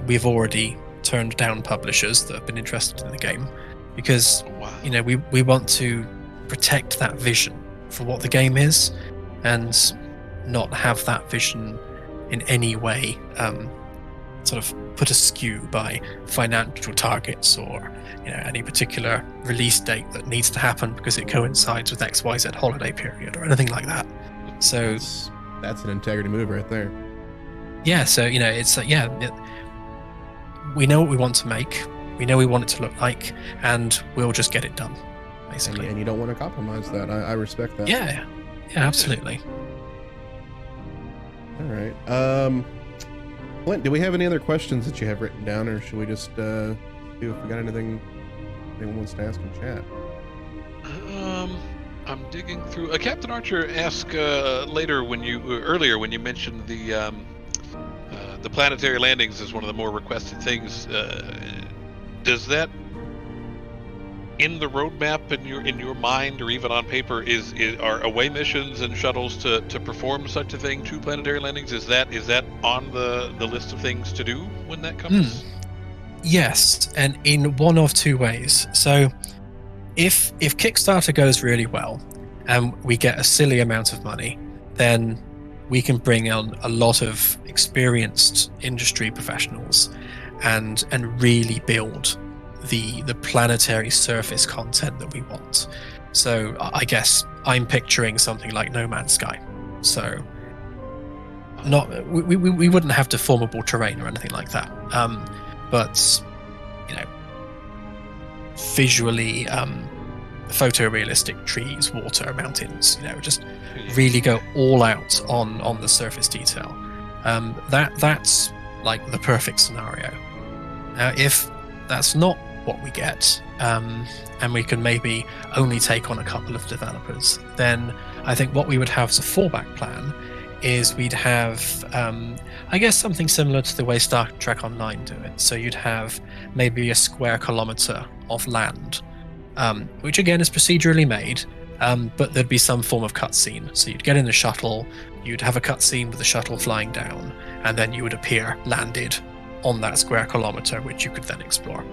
We've already turned down publishers that have been interested in the game because we want to protect that vision for what the game is and not have that vision in any way sort of put askew by financial targets or any particular release date that needs to happen because it coincides with XYZ holiday period or anything like that. So that's an integrity move right there. Yeah, so it's we know what we want to make, we know we want it to look like, and we'll just get it done, basically. And you don't want to compromise that. I respect that. Yeah, absolutely. All right. Flint, do we have any other questions that you have written down, or should we just see if we got anything anyone wants to ask in chat? I'm digging through. Captain Archer asked earlier when you mentioned the planetary landings as one of the more requested things. Does that, in the roadmap in your mind or even on paper, are away missions and shuttles to perform such a thing, 2 planetary landings? Is that on the list of things to do when that comes? Yes, and in one of 2 ways. So if Kickstarter goes really well and we get a silly amount of money, then we can bring on a lot of experienced industry professionals and really build the planetary surface content that we want. So I guess I'm picturing something like No Man's Sky. So we wouldn't have deformable terrain or anything like that, but visually photorealistic trees, water, mountains, just really go all out on the surface detail. That's like the perfect scenario. Now, if that's not what we get, and we can maybe only take on a couple of developers, then I think what we would have as a fallback plan is we'd have, I guess, something similar to the way Star Trek Online do it. So you'd have maybe a square kilometer of land, which again is procedurally made, but there'd be some form of cutscene. So you'd get in the shuttle, you'd have a cutscene with the shuttle flying down, and then you would appear landed on that square kilometer, which you could then explore.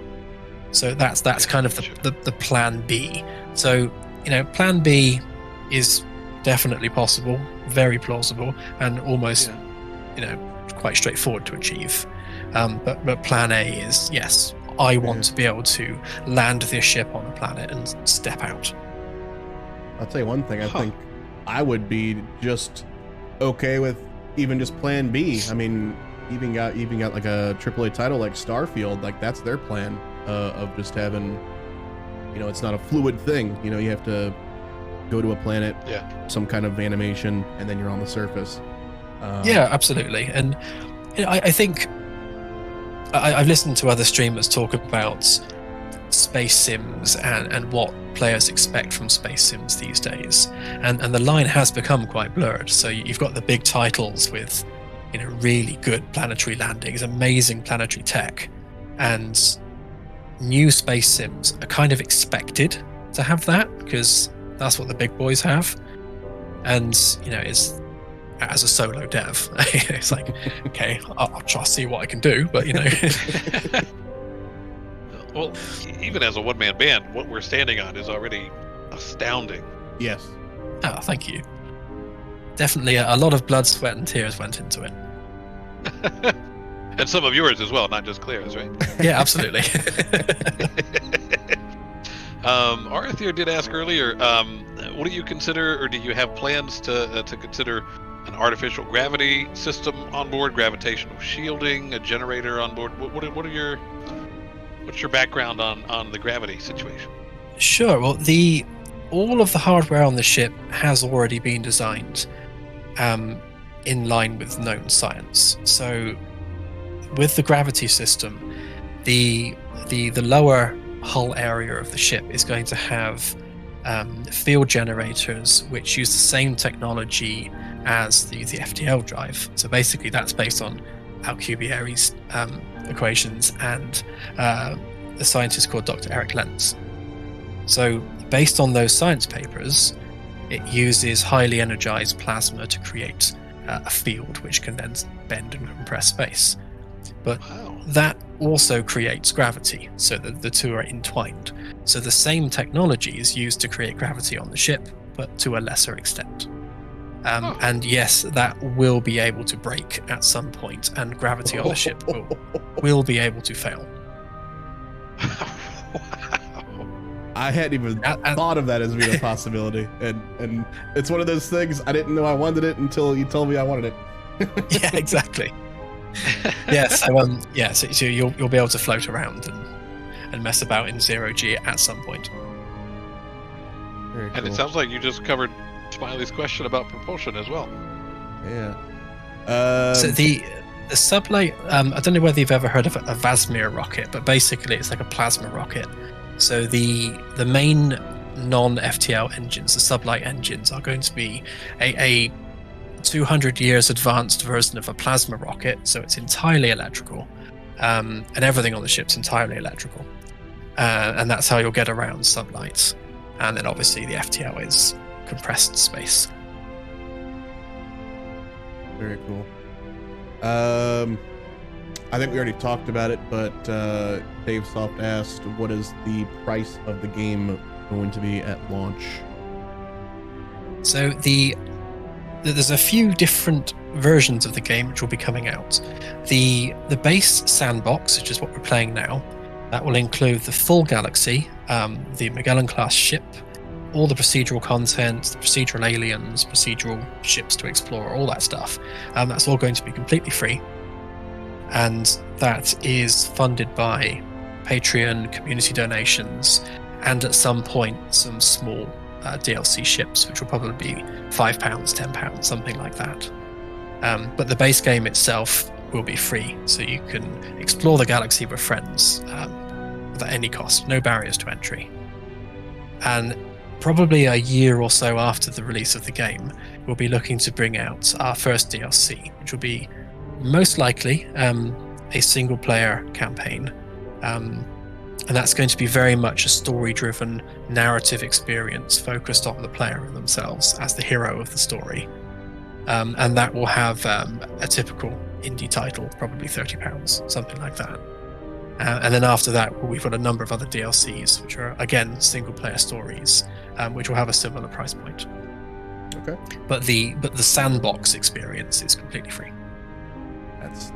So that's kind of the plan B. So plan B is definitely possible, very plausible, and almost quite straightforward to achieve. But plan A is, yes, I want to be able to land this ship on a planet and step out. I'll tell you one thing. I think I would be just okay with even just plan B. I mean, even got like a AAA title like Starfield, like that's their plan of just having, it's not a fluid thing. You have to go to a planet, some kind of animation, and then you're on the surface. Yeah, absolutely. And I think I've listened to other streamers talk about space sims and what players expect from space sims these days, and the line has become quite blurred. So you've got the big titles with really good planetary landings, amazing planetary tech, and new space sims are kind of expected to have that because that's what the big boys have. And it's, as a solo dev, it's like, okay, I'll try to see what I can do, but Well, even as a one-man band, what we're standing on is already astounding. Yes. Oh, thank you. Definitely a lot of blood, sweat, and tears went into it. And some of yours as well, not just Claire's, right? Yeah, absolutely. Arthur did ask earlier, what do you consider, or do you have plans to consider an artificial gravity system on board, gravitational shielding, a generator on board? What's your background on the gravity situation? Sure. Well, all of the hardware on the ship has already been designed in line with known science. So with the gravity system, the lower hull area of the ship is going to have field generators which use the same technology as the FTL drive. So basically that's based on Alcubierre's equations and a scientist called Dr. Eric Lentz. So based on those science papers, it uses highly energized plasma to create a field which can then bend and compress space. But that also creates gravity, so that the two are entwined. So the same technology is used to create gravity on the ship, but to a lesser extent. And yes, that will be able to break at some point, and gravity on the ship will be able to fail. I hadn't even thought of that as being a possibility, and it's one of those things I didn't know I wanted it until you told me I wanted it. Yeah, exactly. So you'll be able to float around and mess about in 0G at some point. Very cool. And it sounds like you just covered Smiley's question about propulsion as well. Yeah. So The sublight, I don't know whether you've ever heard of a Vasmir rocket, but basically it's like a plasma rocket. So the main non-FTL engines, the sublight engines, are going to be a 200 years advanced version of a plasma rocket, so it's entirely electrical, and everything on the ship's entirely electrical, and that's how you'll get around sublights. And then obviously the FTL is compressed space. Very cool. I think we already talked about it, but Dave Soft asked, what is the price of the game going to be at launch? So there's a few different versions of the game which will be coming out. The base sandbox, which is what we're playing now, that will include the full galaxy, the Magellan class ship, all the procedural content, the procedural aliens, procedural ships to explore, all that stuff. That's all going to be completely free. And that is funded by Patreon, community donations, and at some point some small DLC ships, which will probably be £5, £10, something like that. But the base game itself will be free, so you can explore the galaxy with friends without any cost, no barriers to entry. And probably a year or so after the release of the game, we'll be looking to bring out our first DLC, which will be most likely a single-player campaign. And that's going to be very much a story-driven narrative experience focused on the player themselves as the hero of the story. And that will have a typical indie title, probably £30, something like that. And then after that, we've got a number of other DLCs, which are, again, single-player stories, which will have a similar price point. Okay. But the sandbox experience is completely free.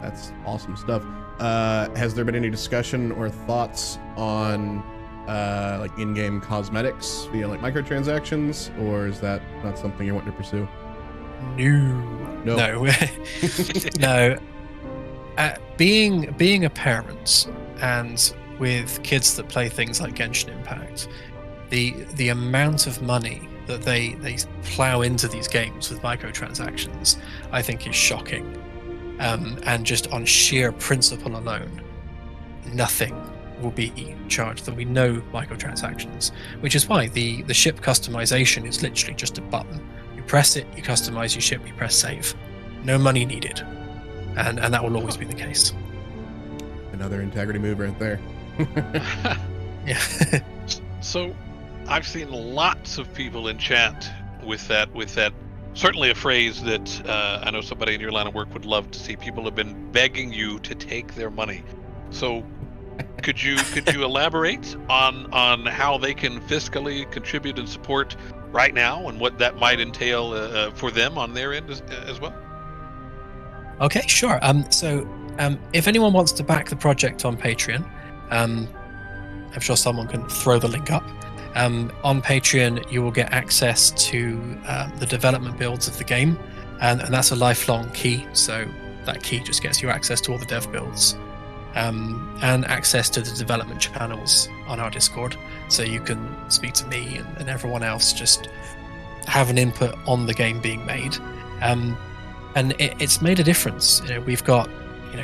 That's awesome stuff. Has there been any discussion or thoughts on like in-game cosmetics via like microtransactions, or is that not something you want to pursue? No. No. Being a parent and with kids that play things like Genshin Impact, the amount of money that they plow into these games with microtransactions, I think is shocking. And just on sheer principle alone, nothing will be charged. There'll be no microtransactions, which is why the ship customization is literally just a button. You press it, you customize your ship, you press save. No money needed. And that will always be the case. Another integrity move right there. Yeah. So I've seen lots of people in chat with that. Certainly a phrase that I know somebody in your line of work would love to see. People have been begging you to take their money. So could you elaborate on how they can fiscally contribute and support right now, and what that might entail for them on their end as well? Okay, sure. So if anyone wants to back the project on Patreon, I'm sure someone can throw the link up. On Patreon, you will get access to the development builds of the game, and that's a lifelong key. So that key just gets you access to all the dev builds, and access to the development channels on our Discord. So you can speak to me and everyone else, just have an input on the game being made. And it's made a difference. We've got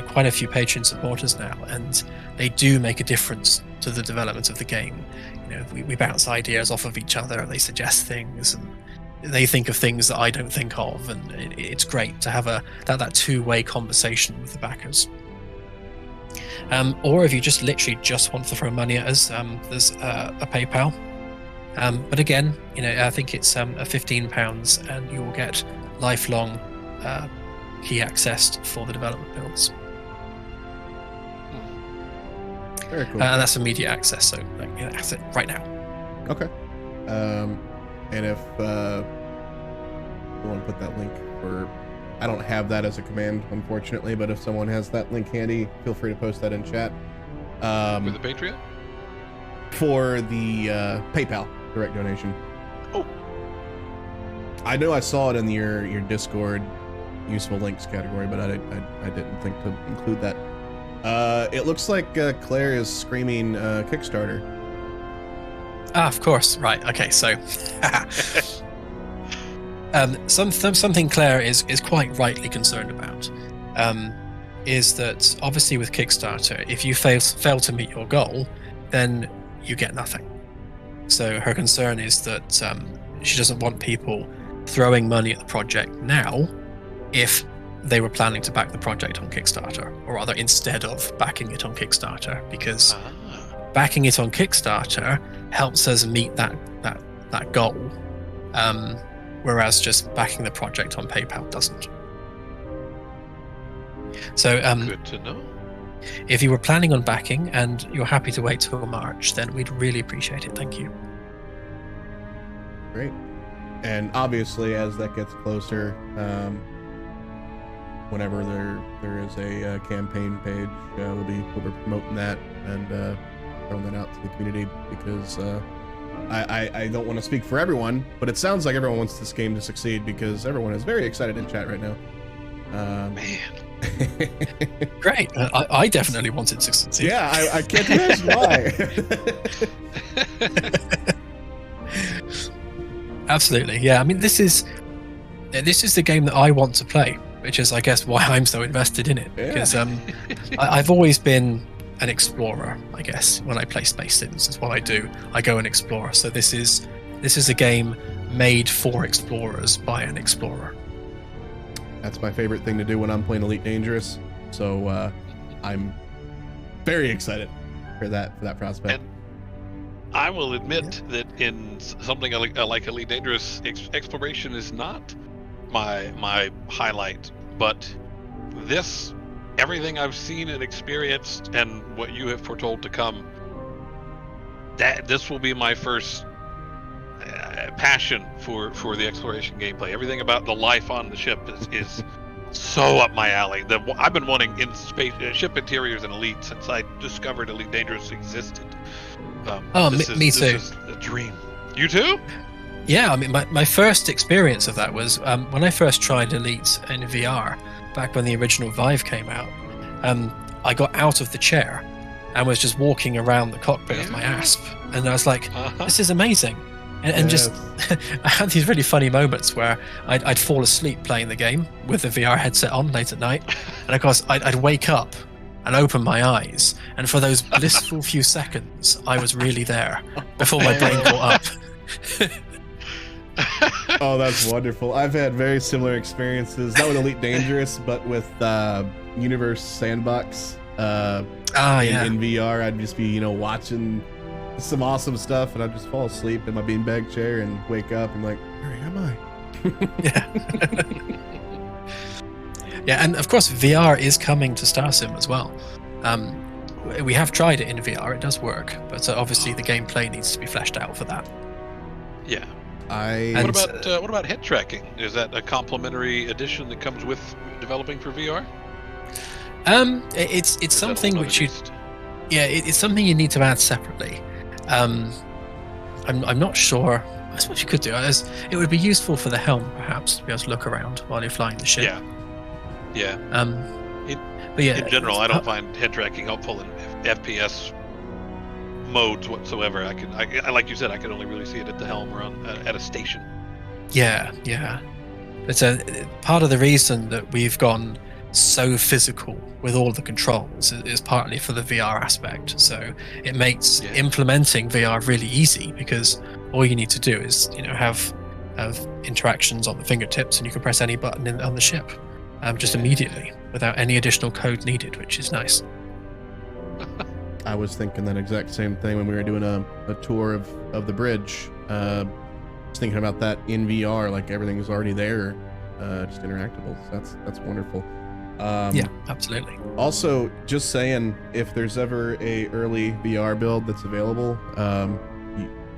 quite a few Patreon supporters now, and they do make a difference to the development of the game. We bounce ideas off of each other, they suggest things, and they think of things that I don't think of, and it's great to have that two-way conversation with the backers. Or if you just literally want to throw money at us, there's a PayPal. But again, I think it's £15, and you will get lifelong key access for the development builds. Very cool. And that's immediate access, so that's it right now. Okay. And if you want to put that link for, I don't have that as a command, unfortunately, but if someone has that link handy, feel free to post that in chat. For the Patreon? For the PayPal direct donation. Oh. I know I saw it in your Discord useful links category, but I didn't think to include that. It looks like Claire is screaming Kickstarter. Of course. Right. Okay. So, something Claire is quite rightly concerned about. is that obviously with Kickstarter, if you fail to meet your goal, then you get nothing. So her concern is that she doesn't want people throwing money at the project now if they were planning to back the project on Kickstarter, or rather instead of backing it on Kickstarter, because backing it on Kickstarter helps us meet that goal, whereas just backing the project on PayPal doesn't. So good to know. If you were planning on backing and you're happy to wait till March, then we'd really appreciate it. Thank you. Great. And obviously, as that gets closer, whenever there is a campaign page, we'll be promoting that and throwing that out to the community, because I don't want to speak for everyone, but it sounds like everyone wants this game to succeed, because everyone is very excited in chat right now. Man. Great. I definitely wanted to succeed. Yeah, I can't imagine why. Absolutely. Yeah. I mean, this is the game that I want to play, which is, I guess, why I'm so invested in it. Yeah. Because I've always been an explorer, I guess. When I play Space Sims, is what I do. I go and explore. So this is a game made for explorers by an explorer. That's my favorite thing to do when I'm playing Elite Dangerous. So I'm very excited for that prospect. And I will admit that in something like Elite Dangerous, exploration is not my highlight, but everything I've seen and experienced, and what you have foretold to come, this will be my first passion for the exploration gameplay. Everything about the life on the ship is so up my alley. I've been wanting in space ship interiors in Elite since I discovered Elite Dangerous existed. Me too. This is a dream. You too? Yeah, I mean, my first experience of that was when I first tried Elite in VR, back when the original Vive came out. I got out of the chair and was just walking around the cockpit of my ASP, and I was like, this is amazing. And just I had these really funny moments where I'd fall asleep playing the game with the VR headset on late at night, and of course I'd wake up and open my eyes, and for those blissful few seconds I was really there before my brain caught up. Oh, that's wonderful. I've had very similar experiences, not with Elite Dangerous, but with Universe Sandbox. In VR, I'd just be, watching some awesome stuff, and I'd just fall asleep in my beanbag chair and wake up and like, where am I? Yeah. Yeah, and of course VR is coming to Starsim as well. We have tried it in VR, it does work, but obviously the gameplay needs to be fleshed out for that. Yeah. What about head tracking? Is that a complimentary addition that comes with developing for VR? It's something which it's something you need to add separately. I'm not sure. I suppose you could do it. It would be useful for the helm, perhaps, to be able to look around while you're flying the ship. Yeah. But yeah, in general, I don't find head tracking helpful in FPS modes whatsoever. I like you said, I can only really see it at the helm or at a station. Yeah. But part of the reason that we've gone so physical with all the controls is partly for the VR aspect. So it makes implementing VR really easy, because all you need to do is have interactions on the fingertips, and you can press any button on the ship just immediately without any additional code needed, which is nice. I was thinking that exact same thing when we were doing a tour of the bridge. Just thinking about that in VR, like everything's already there, just interactable. So that's wonderful. Yeah, absolutely. Also, just saying, if there's ever a early VR build that's available,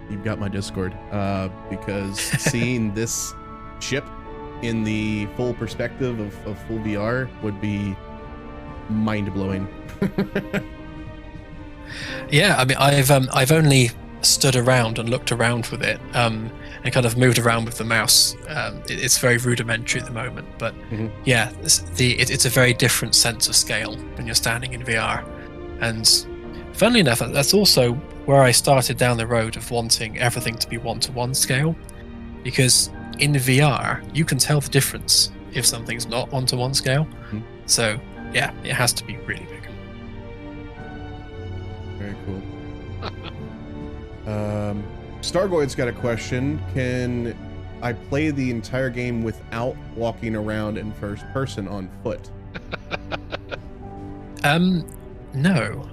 you've got my Discord, because seeing this ship in the full perspective of full VR would be mind-blowing. Yeah, I mean, I've only stood around and looked around with it, and kind of moved around with the mouse. It's very rudimentary at the moment, but yeah, it's a very different sense of scale when you're standing in VR. And funnily enough, that's also where I started down the road of wanting everything to be one-to-one scale, because in VR you can tell the difference if something's not one-to-one scale. So Yeah, it has to be really big. Very cool. Stargoid's got a question. Can I play the entire game without walking around in first person on foot? No.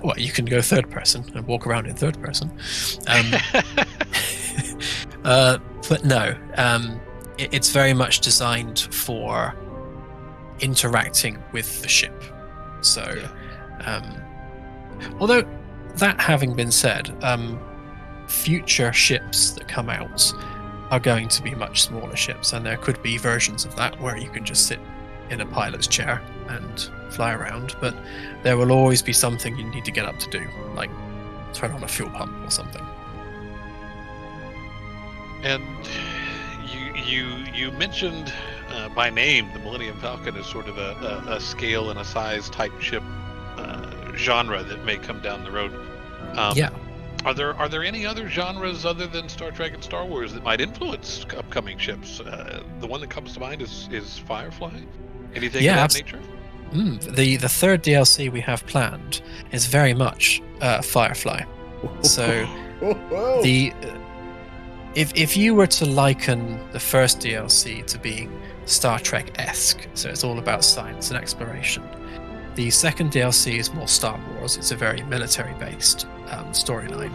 Well, you can go third person and walk around in third person. But no. It's very much designed for interacting with the ship. So, although that having been said, future ships that come out are going to be much smaller ships, and there could be versions of that where you can just sit in a pilot's chair and fly around, but there will always be something you need to get up to do, like turn on a fuel pump or something. And you mentioned by name the Millennium Falcon as sort of a scale and a size type ship genre that may come down the road. Yeah. Are there any other genres other than Star Trek and Star Wars that might influence upcoming ships? The one that comes to mind is Firefly. Anything of that nature? The third DLC we have planned is very much Firefly. So if you were to liken the first DLC to being Star Trek-esque, so it's all about science and exploration, the second DLC is more Star Wars. It's a very military-based storyline,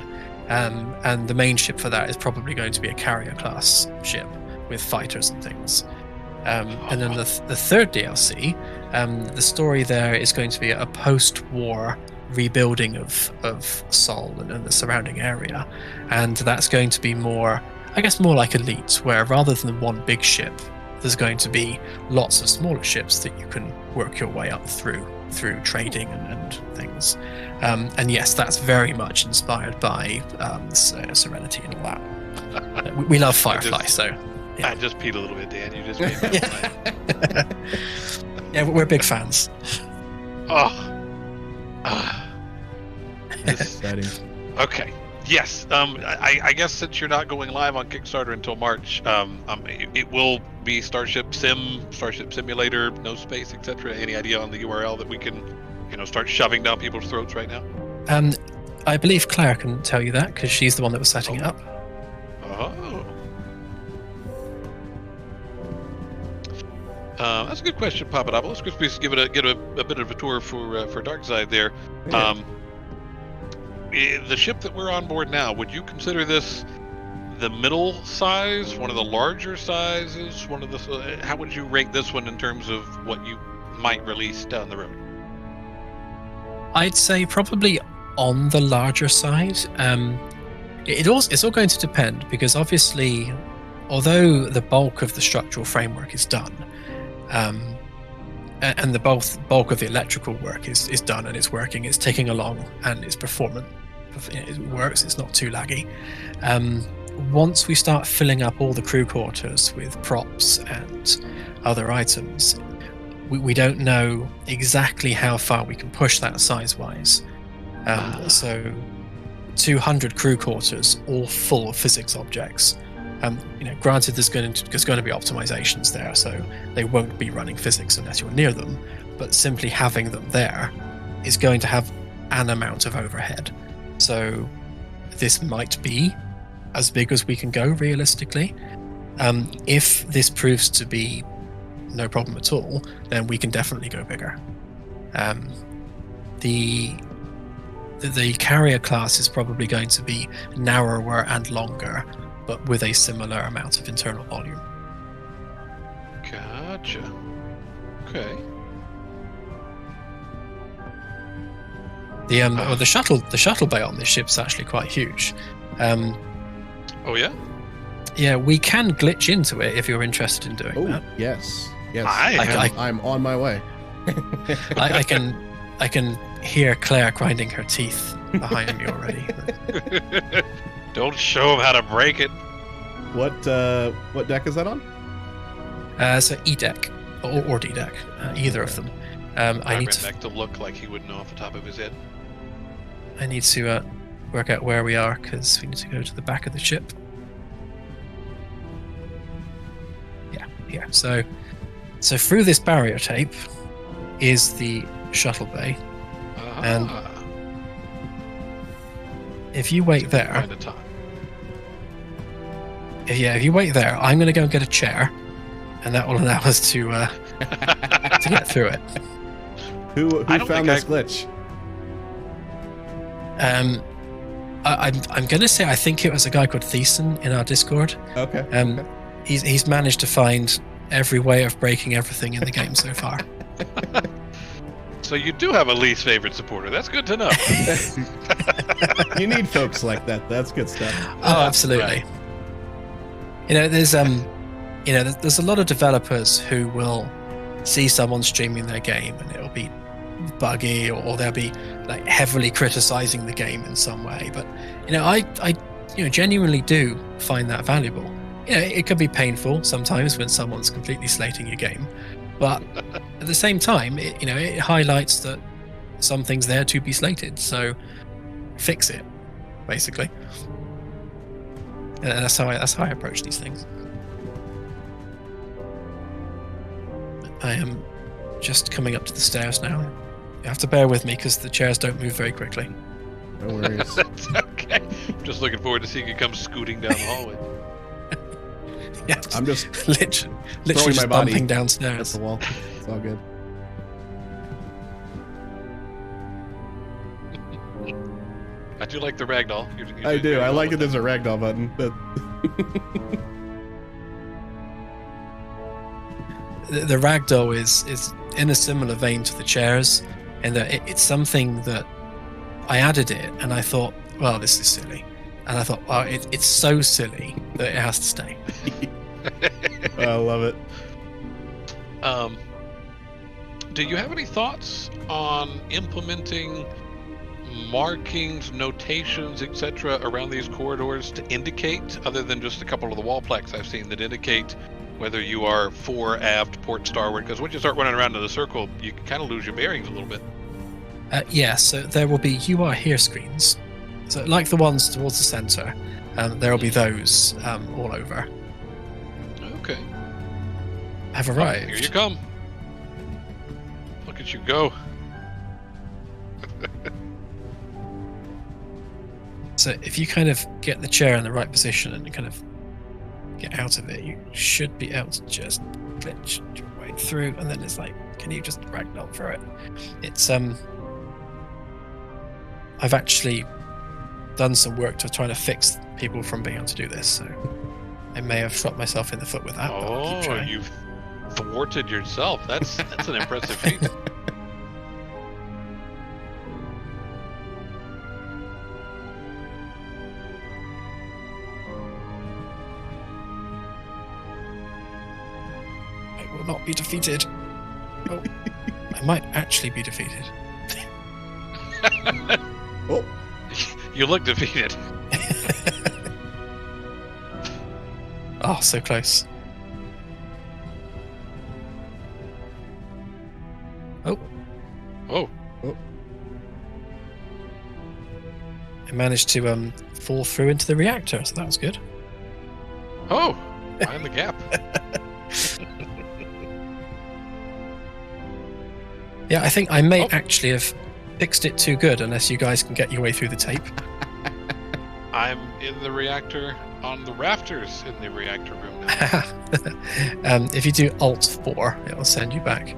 and the main ship for that is probably going to be a carrier-class ship with fighters and things. And then the third DLC, the story there is going to be a post-war rebuilding of Sol and the surrounding area, and that's going to be more like Elite, where rather than one big ship, there's going to be lots of smaller ships that you can work your way up through trading and things. And yes, that's very much inspired by Serenity and all that. We love Firefly, so... Yeah. I just peed a little bit, Dan. You just made me Yeah, we're big fans. Exciting. Okay. Yes. I guess since you're not going live on Kickstarter until March, it will be Starship Simulator, no space, etc. Any idea on the URL that we can, start shoving down people's throats right now? I believe Claire can tell you that because she's the one that was setting it up. Oh. That's a good question, Papadopoulos. Let's give it a bit of a tour for Darkside there. Yeah. The ship that we're on board now, would you consider this the middle size, one of the larger sizes, how would you rate this one in terms of what you might release down the road? I'd say probably on the larger side. It's all going to depend, because obviously, although the bulk of the structural framework is done, and the bulk of the electrical work is done and it's working, it's ticking along and it's performant, it works, it's not too laggy. Once we start filling up all the crew quarters with props and other items, we don't know exactly how far we can push that size-wise. So 200 crew quarters, all full of physics objects. Granted, there's going to be optimizations there, so they won't be running physics unless you're near them, but simply having them there is going to have an amount of overhead. So this might be as big as we can go realistically. If this proves to be no problem at all, then we can definitely go bigger. The carrier class is probably going to be narrower and longer, but with a similar amount of internal volume. Gotcha. Okay. The shuttle bay on this ship's actually quite huge. Oh yeah? Yeah, we can glitch into it if you're interested in doing that. Yes. I'm on my way. I can hear Claire grinding her teeth behind me already. Don't show them how to break it. What deck is that on? So E deck or D deck, either of them. I need to look like he would know off the top of his head. I need to work out where we are, because we need to go to the back of the ship. Yeah, here. So through this barrier tape, is the shuttle bay. And if you wait there, Find a time. if you wait there, I'm going to go and get a chair, and that will allow us to get through it. Who found this glitch? I'm going to say I think it was a guy called Thiessen in our Discord. Okay. He's managed to find every way of breaking everything in the game so far. So you do have a least favorite supporter. That's good to know. You need folks like that. That's good stuff. Oh, absolutely. Right. There's there's a lot of developers who will see someone streaming their game and it'll be buggy, or they'll be like heavily criticizing the game in some way. But I genuinely do find that valuable. It can be painful sometimes when someone's completely slating your game, but at the same time, it highlights that something's there to be slated. So fix it, basically. And that's how I approach these things. I am just coming up to the stairs now. You have to bear with me because the chairs don't move very quickly. No worries. That's okay. I'm just looking forward to seeing you come scooting down the hallway. Yeah, I'm just literally throwing just my body bumping downstairs. at the wall. It's all good. I do like the ragdoll. I do. I like it as a ragdoll button. But the ragdoll is in a similar vein to the chairs, in that it's something that I added it and I thought, well, this is silly, and I thought, oh, it's so silly that it has to stay. I love it. Do you have any thoughts on implementing markings, notations, etc. around these corridors to indicate, other than just a couple of the wall plaques I've seen that indicate whether you are fore, aft, port, starboard? Because once you start running around in a circle, you kind of lose your bearings a little bit. Yeah, so there will be "You are here" screens. So like the ones towards the center, there will be those all over. Okay. Have arrived. Here you come. Look at you go. So if you kind of get the chair in the right position and kind of get out of it, you should be able to just glitch your way through, and then it's like, can you just ragdoll through it? It's I've actually done some work to try to fix people from being able to do this, so I may have shot myself in the foot with that. But I'll keep trying. You've thwarted yourself. That's an impressive feat. I will not be defeated. Oh, I might actually be defeated. Oh, you look defeated. Oh, so close. Oh. Oh. Oh. I managed to fall through into the reactor, so that was good. Oh, find the gap. Yeah, I think I may actually have fixed it too good, unless you guys can get your way through the tape. I'm in the reactor, on the rafters in the reactor room now. If you do Alt-4, it will send you back.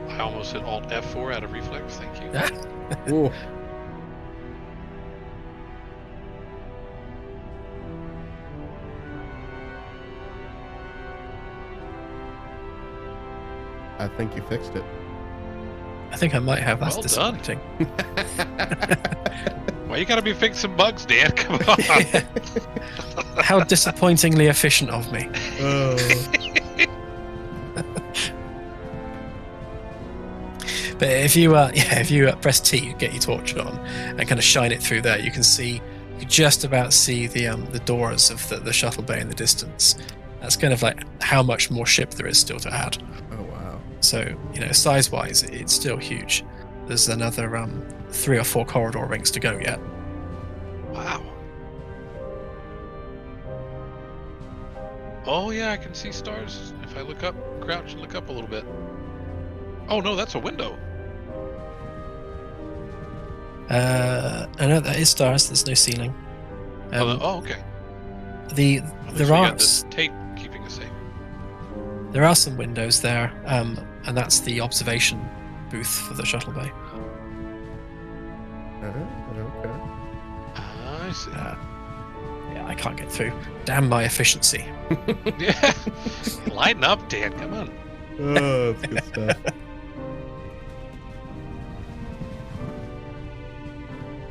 I almost hit Alt F4 out of reflex, thank you. Ooh. I think you fixed it. I think I might have. That's Well disappointing. Well, you gotta be fixing bugs, Dan. Come on. How disappointingly efficient of me. But if you press T, get your torch on, and kind of shine it through there, you can just about see the doors of the shuttle bay in the distance. That's kind of like how much more ship there is still to add. Oh wow! So size-wise, it's still huge. There's another 3 or 4 corridor rings to go yet. Wow. Oh yeah, I can see stars if I look up, crouch and look up a little bit. Oh no, that's a window. I know that is stars. There's no ceiling. Okay. There So you are got this tape keeping us safe. there are some windows there, and that's the observation booth for the shuttle bay. Okay. I see. Yeah, I can't get through. Damn my efficiency. Yeah. Lighten up, Dan. Come on. Oh, that's good stuff.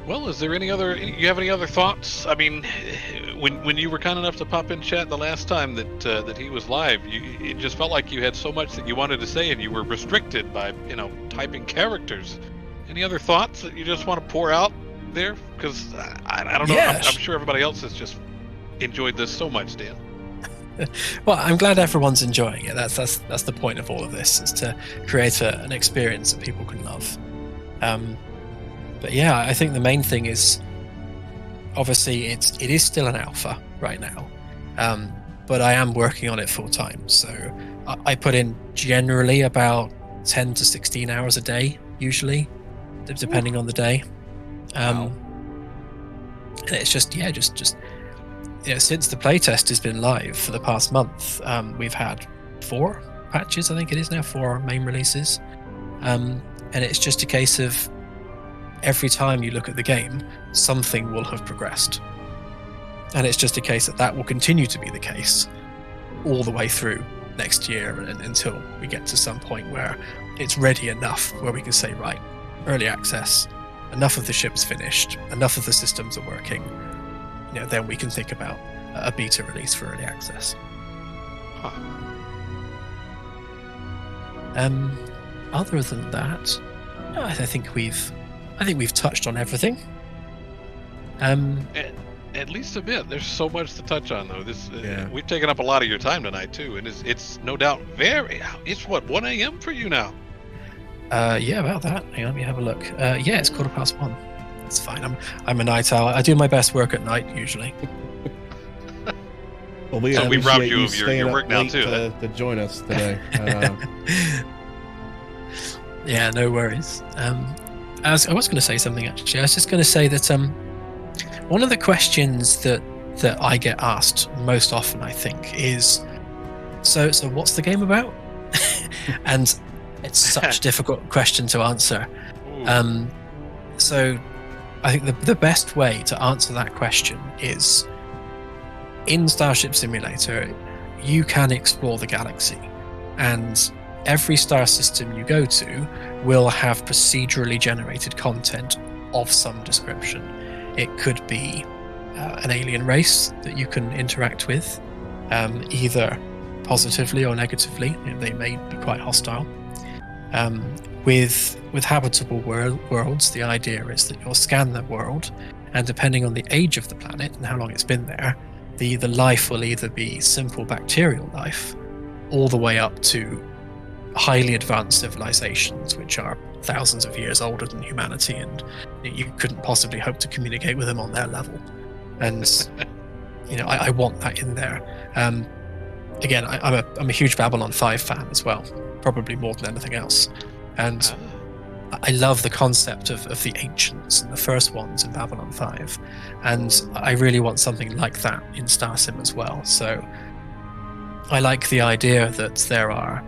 Well, is there you have any other thoughts? I mean, when you were kind enough to pop in chat the last time that he was live, it just felt like you had so much that you wanted to say and you were restricted by, typing characters. Any other thoughts that you just want to pour out there? Because I don't know. Yeah. I'm sure everybody else has just enjoyed this so much, Dan. Well, I'm glad everyone's enjoying it. That's the point of all of this, is to create an experience that people can love. But yeah, I think the main thing is, obviously, it is still an alpha right now, but I am working on it full time. So I put in generally about 10 to 16 hours a day, usually, depending on the day. Wow. And it's just since the playtest has been live for the past month, we've had 4 patches. I think it is now 4 main releases, and it's just a case of, every time you look at the game, something will have progressed. And it's just a case that will continue to be the case all the way through next year, and until we get to some point where it's ready enough, where we can say, right, early access, enough of the ship's finished, enough of the systems are working, then we can think about a beta release for early access. Huh. Other than that, I think we've touched on everything. At least a bit. There's so much to touch on, though. We've taken up a lot of your time tonight too, and it's no doubt it's what, 1 a.m. for you now? Yeah, about that. Hang on, let me have a look. Yeah, it's 1:15. That's fine. I'm a night owl. I do my best work at night usually. Well, we So we robbed appreciate you of staying your up work now, late too, to join us today. Yeah, no worries. I was going to say something, actually. I was just going to say that one of the questions that I get asked most often, I think, is, so what's the game about? And it's such a difficult question to answer. So I think the best way to answer that question is, in Starship Simulator, you can explore the galaxy, and every star system you go to will have procedurally generated content of some description. It could be an alien race that you can interact with, either positively or negatively. They may be quite hostile. With habitable worlds, the idea is that you'll scan the world, and depending on the age of the planet and how long it's been there, the life will either be simple bacterial life, all the way up to highly advanced civilizations, which are thousands of years older than humanity, and you couldn't possibly hope to communicate with them on their level. And I want that in there. Again, I'm a huge Babylon 5 fan as well, probably more than anything else. And I love the concept of the ancients and the first ones in Babylon 5, and I really want something like that in Starsim as well. So I like the idea that there are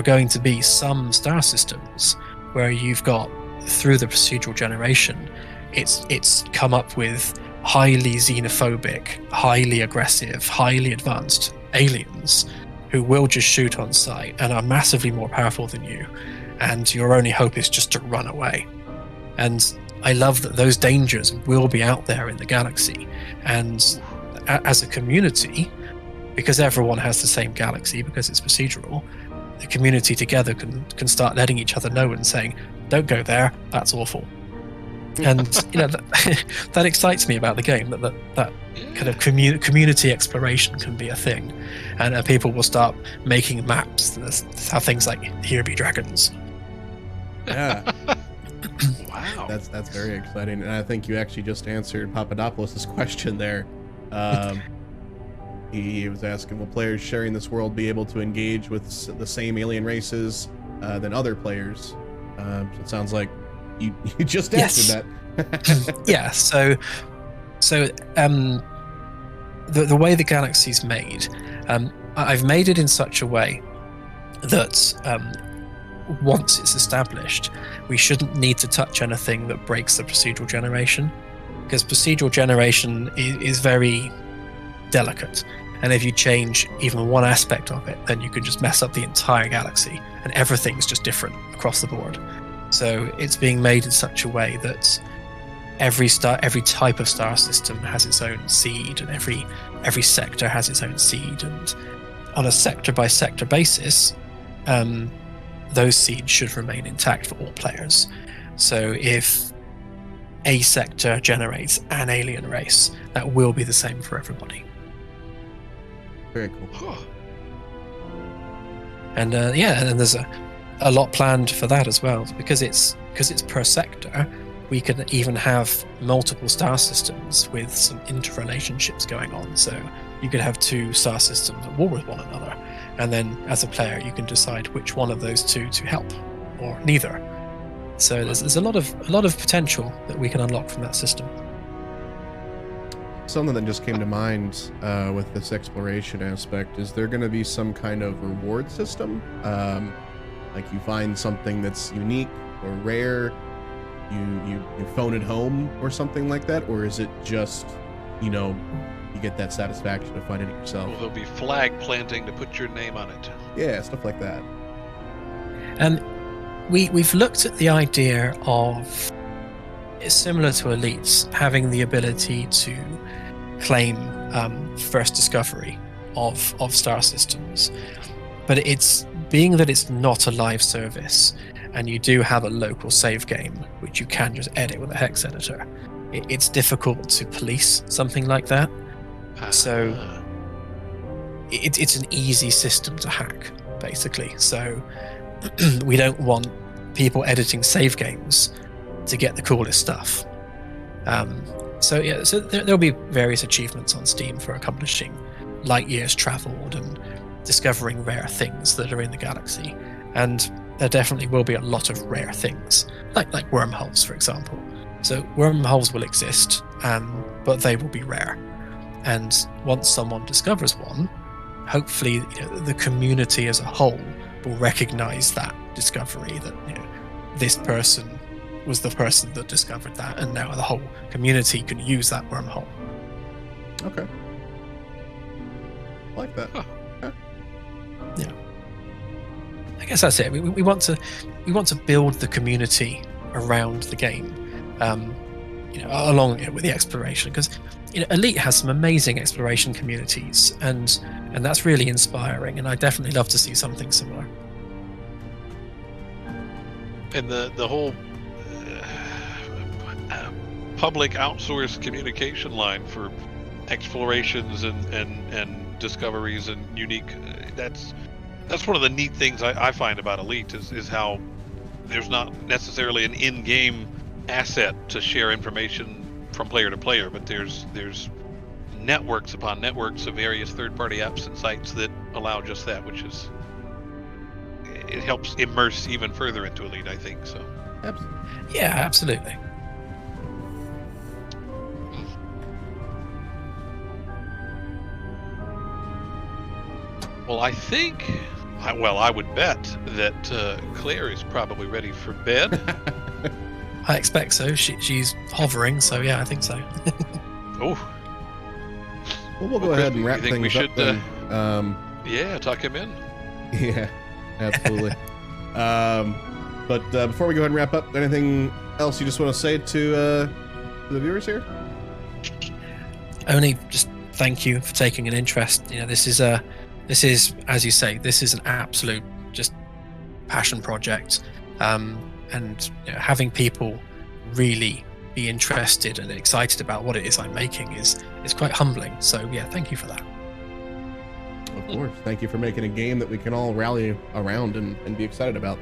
going to be some star systems where you've got, through the procedural generation, it's come up with highly xenophobic, highly aggressive, highly advanced aliens who will just shoot on sight and are massively more powerful than you, and your only hope is just to run away. And I love that those dangers will be out there in the galaxy, and as a community, because everyone has the same galaxy, because it's procedural, the community together can start letting each other know and saying, don't go there, that's awful. And that excites me about the game, that kind of community exploration can be a thing, and people will start making maps that have things like "Here be dragons." Yeah. Wow. That's very exciting, and I think you actually just answered Papadopoulos' question there. He was asking, will players sharing this world be able to engage with the same alien races than other players. So it sounds like you just answered that. Yeah. So the way the galaxy's made, I've made it in such a way that once it's established, we shouldn't need to touch anything that breaks the procedural generation, because procedural generation is very delicate, and if you change even one aspect of it, then you can just mess up the entire galaxy, and everything's just different across the board. So it's being made in such a way that every type of star system has its own seed, and every sector has its own seed, and on a sector by sector basis, those seeds should remain intact for all players. So if a sector generates an alien race, that will be the same for everybody. Very cool. And and there's a lot planned for that as well, because it's per sector. We can even have multiple star systems with some interrelationships going on. So you could have two star systems at war with one another, and then as a player you can decide which one of those two to help, or neither. So there's a lot of potential that we can unlock from that system. Something that just came to mind with this exploration aspect, is there going to be some kind of reward system? Like you find something that's unique or rare, you phone it home or something like that, or is it just, you get that satisfaction of finding it yourself? Well, there'll be flag planting to put your name on it. Yeah, stuff like that. We've looked at the idea of, it's similar to Elites, having the ability to claim first discovery of star systems, but it's being that it's not a live service, and you do have a local save game which you can just edit with a hex editor. It's difficult to police something like that. So it's an easy system to hack, basically. So we don't want people editing save games to get the coolest stuff. So there'll be various achievements on Steam for accomplishing light years traveled and discovering rare things that are in the galaxy. And there definitely will be a lot of rare things, like wormholes, for example. So wormholes will exist, but they will be rare. And once someone discovers one, hopefully the community as a whole will recognize that discovery, that this person was the person that discovered that, and now the whole community can use that wormhole. Okay. I like that. Huh. Yeah. I guess that's it. We want to build the community around the game, along with the exploration, because Elite has some amazing exploration communities, and that's really inspiring. And I definitely love to see something similar. And the whole public outsourced communication line for explorations and discoveries and unique, that's one of the neat things I find about Elite is how there's not necessarily an in-game asset to share information from player to player, but there's networks upon networks of various third-party apps and sites that allow just that, which is, it helps immerse even further into Elite, I think. So yeah, absolutely. Well, I would bet that Claire is probably ready for bed. I expect so. She's hovering, so yeah, I think so. Oh. Well, we'll go ahead and wrap things we should, up then. Yeah, tuck him in. Yeah, absolutely. But before we go ahead and wrap up, anything else you just want to say to the viewers here? Only just thank you for taking an interest. This is, as you say, this is an absolute just passion project. And having people really be interested and excited about what it is I'm making is quite humbling. So yeah, thank you for that. Of course. Thank you for making a game that we can all rally around and be excited about.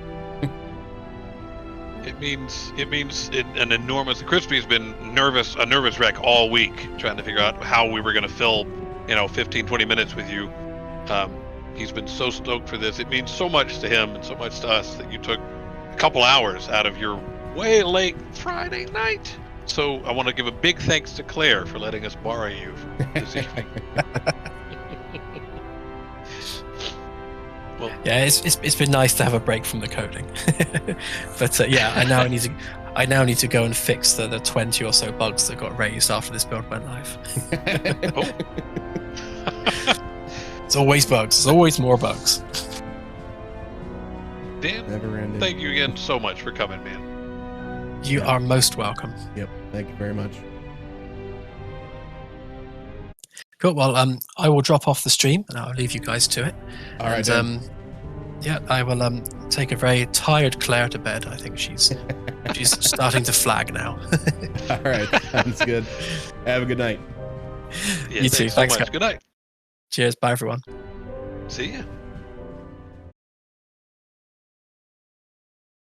It means an enormous. Crispy's been a nervous wreck all week trying to figure out how we were going to fill 15-20 minutes with you. He's been so stoked for this. It means so much to him and so much to us that you took a couple hours out of your way late Friday night. So I want to give a big thanks to Claire for letting us borrow you this evening. Well, yeah, it's been nice to have a break from the coding, but yeah, I now need to go and fix the 20 or so bugs that got raised after this build went live. Oh. It's always bugs. There's always more bugs. Dan, Never ending. thank you again so much for coming, man. You are most welcome. Yep. Thank you very much. Cool. Well, I will drop off the stream and I'll leave you guys to it. All right. And, yeah, I will take a very tired Claire to bed. I think she's starting to flag now. All right. Sounds good. Have a good night. Yeah, You too. so Thanks, much. guys. Good night. Cheers. Bye, everyone. See ya.